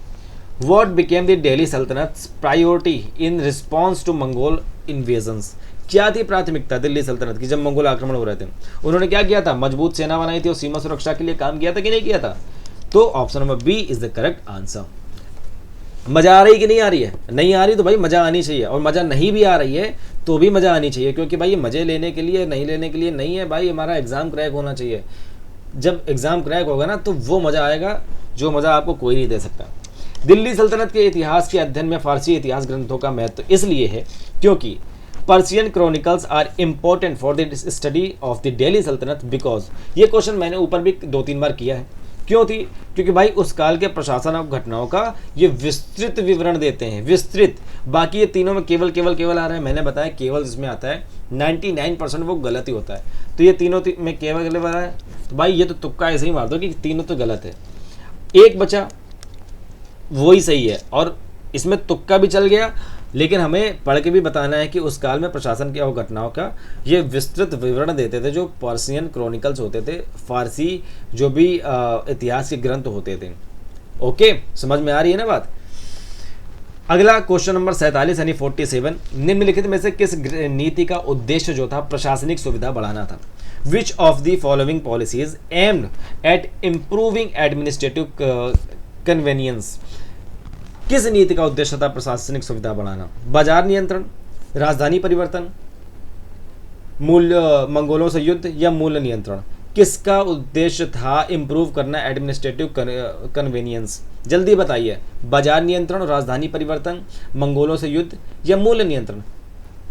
What became the Delhi Saltanat priority in response to Mongol invasions? क्या थी प्राथमिकता दिल्ली सल्तनत की जब मंगोल आक्रमण हो रहे थे? उन्होंने क्या किया था? मजबूत सेना बनाई थी और सीमा सुरक्षा के लिए काम किया था कि नहीं किया था? तो option number B is the correct answer. मजा आ रही कि नहीं आ रही है? नहीं आ रही तो भाई मजा आनी चाहिए, और मजा नहीं भी आ रही है तो भी मजा आनी चाहिए, क्योंकि भाई ये मजे लेने के लिए नहीं लेने के लिए नहीं है भाई, हमारा एग्जाम क्रैक होना चाहिए। जब एग्जाम क्रैक होगा ना तो वो मजा आएगा जो मजा आपको कोई नहीं दे सकता। दिल्ली सल्तनत के इतिहास के अध्ययन में फारसी इतिहास ग्रंथों का महत्व इसलिए है क्योंकि Persian chronicles are important for the study of the Delhi Saltanat because, ये क्वेश्चन मैंने ऊपर भी 2-3 बार किया है। क्यों थी? क्योंकि भाई उस काल के प्रशासन और घटनाओं का ये विस्तृत विवरण देते हैं, विस्तृत। बाकी ये तीनों में केवल आ रहा है, मैंने बताया केवल जिसमें आता है 99% वो गलत ही होता है। तो ये तीनों में केवल आ रहा है, तो भाई ये तो तुक्का ऐसे ही मार दो कि तीनों तो गलत है, एक बचा वही सही है, और इसमें तुक्का भी चल गया, लेकिन हमें पढ़ के भी बताना है कि उस काल में प्रशासन के और घटनाओं का ये विस्तृत विवरण देते थे जो पर्शियन क्रॉनिकल्स होते थे, फारसी जो भी इतिहास के ग्रंथ होते थे। ओके, समझ में आ रही है ना बात? अगला क्वेश्चन नंबर 47 यानी 47, निम्नलिखित में से किस नीति का उद्देश्य जो था प्रशासनिक सुविधा बढ़ाना था? Which of the following policies aimed at improving administrative convenience? किस नीति का उद्देश्य था प्रशासनिक सुविधा बढ़ाना? बाजार नियंत्रण, राजधानी परिवर्तन, मूल्य मंगोलों से युद्ध, या मूल्य नियंत्रण? किसका उद्देश्य था इम्प्रूव करना एडमिनिस्ट्रेटिव कन्वीनियंस? जल्दी बताइए। बाजार नियंत्रण, राजधानी परिवर्तन, मंगोलों से युद्ध, या मूल्य नियंत्रण?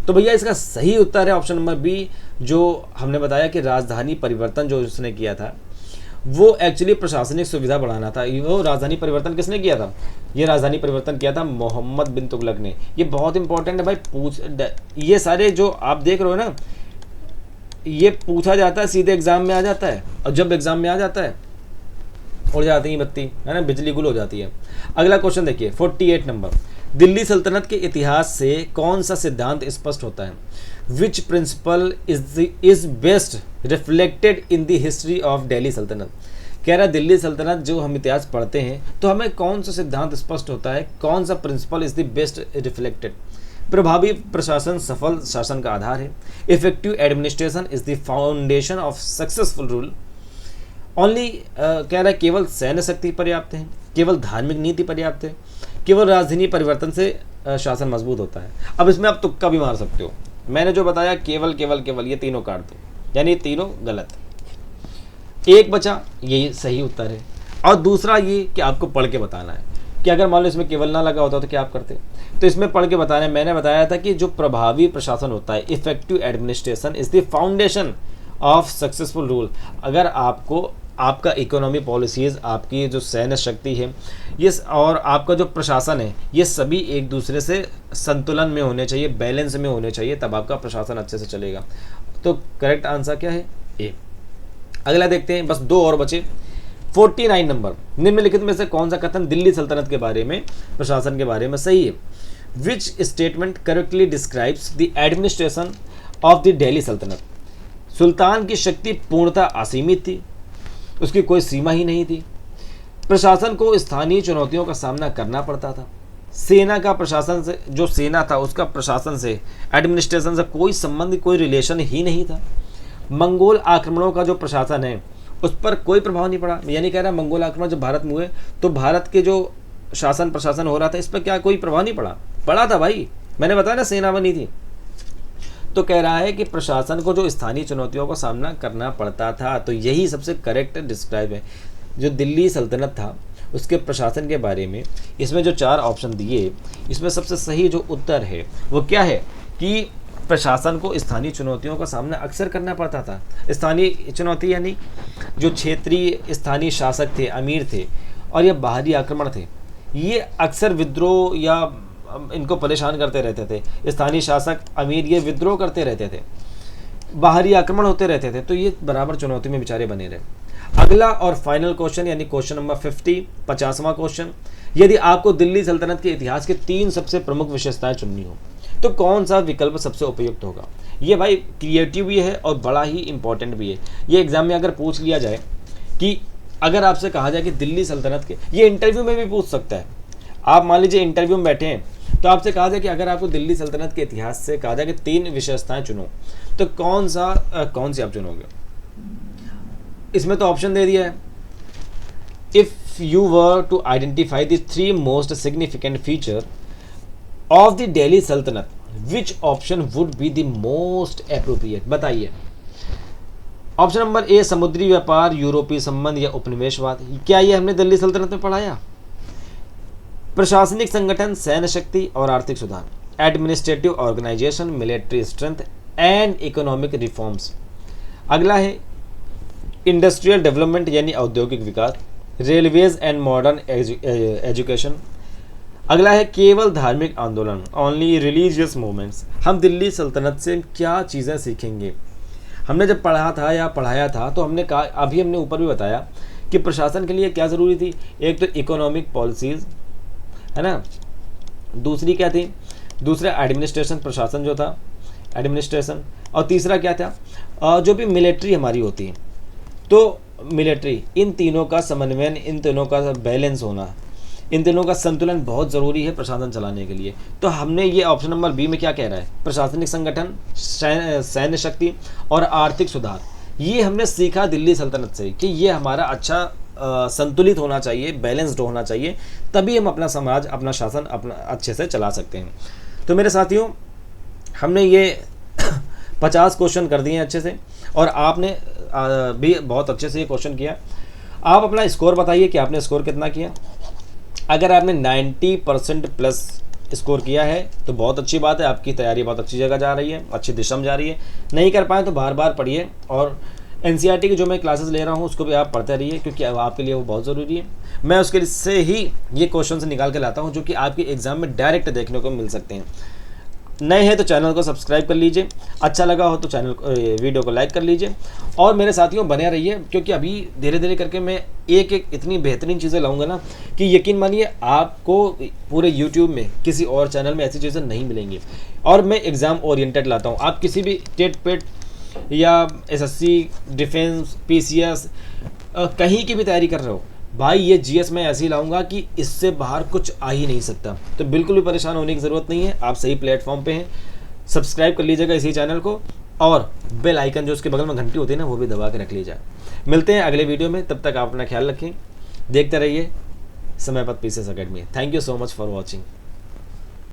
तो भैया इसका सही उत्तर है ऑप्शन नंबर बी, जो हमने बताया कि राजधानी परिवर्तन जो उसने किया था वो एक्चुअली प्रशासनिक सुविधा बढ़ाना था। वो राजधानी परिवर्तन किसने किया था? ये राजधानी परिवर्तन किया था मोहम्मद बिन तुगलक ने। ये बहुत इंपॉर्टेंट है भाई, ये सारे जो आप देख रहे हो ना, ये पूछा जाता है, सीधे एग्जाम में आ जाता है, और जब एग्जाम में आ जाता है उड़ जाती है बत्ती, है ना, बिजली गुल हो जाती है। अगला क्वेश्चन देखिए 48 नंबर, दिल्ली सल्तनत के इतिहास से कौन सा सिद्धांत स्पष्ट होता है? Which principle is best reflected in the history of Delhi सल्तनत? कह रहा दिल्ली सल्तनत जो हम इतिहास पढ़ते हैं तो हमें कौन सा सिद्धांत स्पष्ट होता है, कौन सा principle is the best reflected? प्रभावी प्रशासन सफल शासन का आधार है। Effective administration is the foundation of successful rule. Only कह रहा है केवल सैन्य शक्ति पर्याप्त है, केवल धार्मिक नीति पर्याप्त है, केवल राजधानी परिवर्तन से शासन मजबूत होता है। अब इसमें आप तुक्का भी मार सकते हो। मैंने जो बताया केवल केवल केवल ये तीनों काट दो, यानी तीनों गलत। एक बचा, यही सही उत्तर है। और दूसरा ये कि आपको पढ़ के बताना है कि अगर मान लो इसमें केवल ना लगा होता तो क्या आप करते? तो इसमें पढ़ के बताना है। मैंने बताया था कि जो प्रभावी प्रशासन होता है, effective administration is the foundation of successful rule. अगर आपको आपका इकोनॉमी पॉलिसीज़, आपकी जो सैन्य शक्ति है ये और आपका जो प्रशासन है, ये सभी एक दूसरे से संतुलन में होने चाहिए, बैलेंस में होने चाहिए, तब आपका प्रशासन अच्छे से चलेगा। तो करेक्ट आंसर क्या है? ए। अगला देखते हैं, बस दो और बचे। 49 नंबर, निम्नलिखित में से कौन सा कथन दिल्ली सल्तनत के बारे में, प्रशासन के बारे में सही है? Which statement correctly describes the administration of the Delhi सल्तनत? सुल्तान की शक्ति पूर्णतः असीमित थी, उसकी कोई सीमा ही नहीं थी। प्रशासन को स्थानीय चुनौतियों का सामना करना पड़ता था। सेना का प्रशासन से, जो सेना था उसका प्रशासन से, एडमिनिस्ट्रेशन से कोई संबंध, कोई रिलेशन ही नहीं था। मंगोल आक्रमणों का जो प्रशासन है उस पर कोई प्रभाव नहीं पड़ा। यानी कह रहा है मंगोल आक्रमण जब भारत में हुए तो भारत के जो शासन प्रशासन हो रहा था इस पर क्या कोई प्रभाव नहीं पड़ा? पड़ा था भाई, मैंने बताया ना, सेना बनी थी। तो कह रहा है कि प्रशासन को जो स्थानीय चुनौतियों का सामना करना पड़ता था, तो यही सबसे करेक्ट डिस्क्राइब है। जो दिल्ली सल्तनत था उसके प्रशासन के बारे में इसमें जो 4 ऑप्शन दिए, इसमें सबसे सही जो उत्तर है वो क्या है कि प्रशासन को स्थानीय चुनौतियों का सामना अक्सर करना पड़ता था। स्थानीय चुनौती यानी जो क्षेत्रीय स्थानीय शासक थे, अमीर थे, और ये बाहरी आक्रमण थे, ये अक्सर विद्रोह या इनको परेशान करते रहते थे। स्थानीय शासक अमीर ये विद्रोह करते रहते थे, बाहरी आक्रमण होते रहते थे, तो ये बराबर चुनौती में बेचारे बने रहे। अगला और फाइनल क्वेश्चन यानी क्वेश्चन नंबर 50वां क्वेश्चन, यदि आपको दिल्ली सल्तनत के इतिहास के 3 सबसे प्रमुख विशेषताएं चुननी हो तो कौन सा विकल्प सबसे उपयुक्त होगा? ये भाई क्रिएटिव भी है और बड़ा ही इंपॉर्टेंट भी है। ये एग्जाम में अगर पूछ लिया जाए कि अगर आपसे कहा जाए कि दिल्ली सल्तनत के, ये इंटरव्यू में भी पूछ सकता है। आप मान लीजिए इंटरव्यू में बैठे हैं तो आपसे कहा जाए कि अगर आपको दिल्ली सल्तनत के इतिहास से कहा जाए कि 3 विशेषताएं चुनो, तो कौन सी आप चुनोगे? इसमें तो ऑप्शन दे दिया है, if you were to identify the 3 most significant feature of the Delhi सल्तनत, which option would be the most appropriate? बताइए। ऑप्शन नंबर ए समुद्री व्यापार, यूरोपीय संबंध या उपनिवेशवाद। क्या ये हमने दिल्ली सल्तनत में पढ़ाया? प्रशासनिक संगठन, सैन्य शक्ति और आर्थिक सुधार, administrative organization, military strength and economic reforms. अगला है इंडस्ट्रियल डेवलपमेंट यानी औद्योगिक विकास, रेलवेज एंड मॉडर्न एजुकेशन। अगला है केवल धार्मिक आंदोलन, ओनली रिलीजियस मूवमेंट्स। हम दिल्ली सल्तनत से क्या चीज़ें सीखेंगे? हमने जब पढ़ा था या पढ़ाया था तो हमने कहा, अभी हमने ऊपर भी बताया कि प्रशासन के लिए क्या ज़रूरी थी। एक तो इकोनॉमिक पॉलिसीज़, है ना, दूसरी क्या थी, दूसरा एडमिनिस्ट्रेशन, प्रशासन जो था एडमिनिस्ट्रेशन, और तीसरा क्या था, जो भी मिलिट्री हमारी होती है, तो मिलिट्री, इन तीनों का समन्वयन, इन तीनों का बैलेंस होना, इन तीनों का संतुलन बहुत ज़रूरी है प्रशासन चलाने के लिए। तो हमने ये ऑप्शन नंबर बी में क्या कह रहा है, प्रशासनिक संगठन, सैन्य शक्ति और आर्थिक सुधार, ये हमने सीखा दिल्ली सल्तनत से कि ये हमारा अच्छा संतुलित होना चाहिए, बैलेंस्ड होना चाहिए, तभी हम अपना समाज, अपना शासन अपना अच्छे से चला सकते हैं। तो मेरे साथियों, हमने ये 50 क्वेश्चन कर दिए हैं अच्छे से। और आपने भी बहुत अच्छे से ये क्वेश्चन किया। आप अपना स्कोर बताइए कि आपने स्कोर कितना किया। अगर आपने 90% प्लस स्कोर किया है तो बहुत अच्छी बात है, आपकी तैयारी बहुत अच्छी जगह जा रही है, अच्छी दिशा में जा रही है। नहीं कर पाए तो बार बार पढ़िए, और एनसीईआरटी की जो मैं क्लासेस ले रहा हूँ उसको भी आप पढ़ते रहिए, क्योंकि अब आपके लिए वो बहुत ज़रूरी है। मैं उसके से ही ये क्वेश्चन निकाल के लाता हूँ जो कि आपके एग्जाम में डायरेक्ट देखने को मिल सकते हैं। नए हैं तो चैनल को सब्सक्राइब कर लीजिए, अच्छा लगा हो तो वीडियो को लाइक कर लीजिए, और मेरे साथियों बने रहिए, क्योंकि अभी धीरे धीरे करके मैं एक एक इतनी बेहतरीन चीज़ें लाऊंगा ना कि यकीन मानिए आपको पूरे यूट्यूब में किसी और चैनल में ऐसी चीज़ें नहीं मिलेंगी। और मैं एग्ज़ाम ओरिएंटेड लाता हूँ। आप किसी भी टेट पेट या एसएससी, डिफेंस, पीसीएस कहीं की भी तैयारी कर रहे हो भाई, ये जीएस मैं ऐसे ही लाऊंगा कि इससे बाहर कुछ आ ही नहीं सकता। तो बिल्कुल भी परेशान होने की ज़रूरत नहीं है, आप सही प्लेटफॉर्म पे हैं। सब्सक्राइब कर लीजिएगा इसी चैनल को, और बेल आइकन जो उसके बगल में घंटी होती है ना, वो भी दबा के रख लीजिए। मिलते हैं अगले वीडियो में, तब तक आप अपना ख्याल रखें, देखते रहिए समय पथ PCS academy. Thank you so much for watching.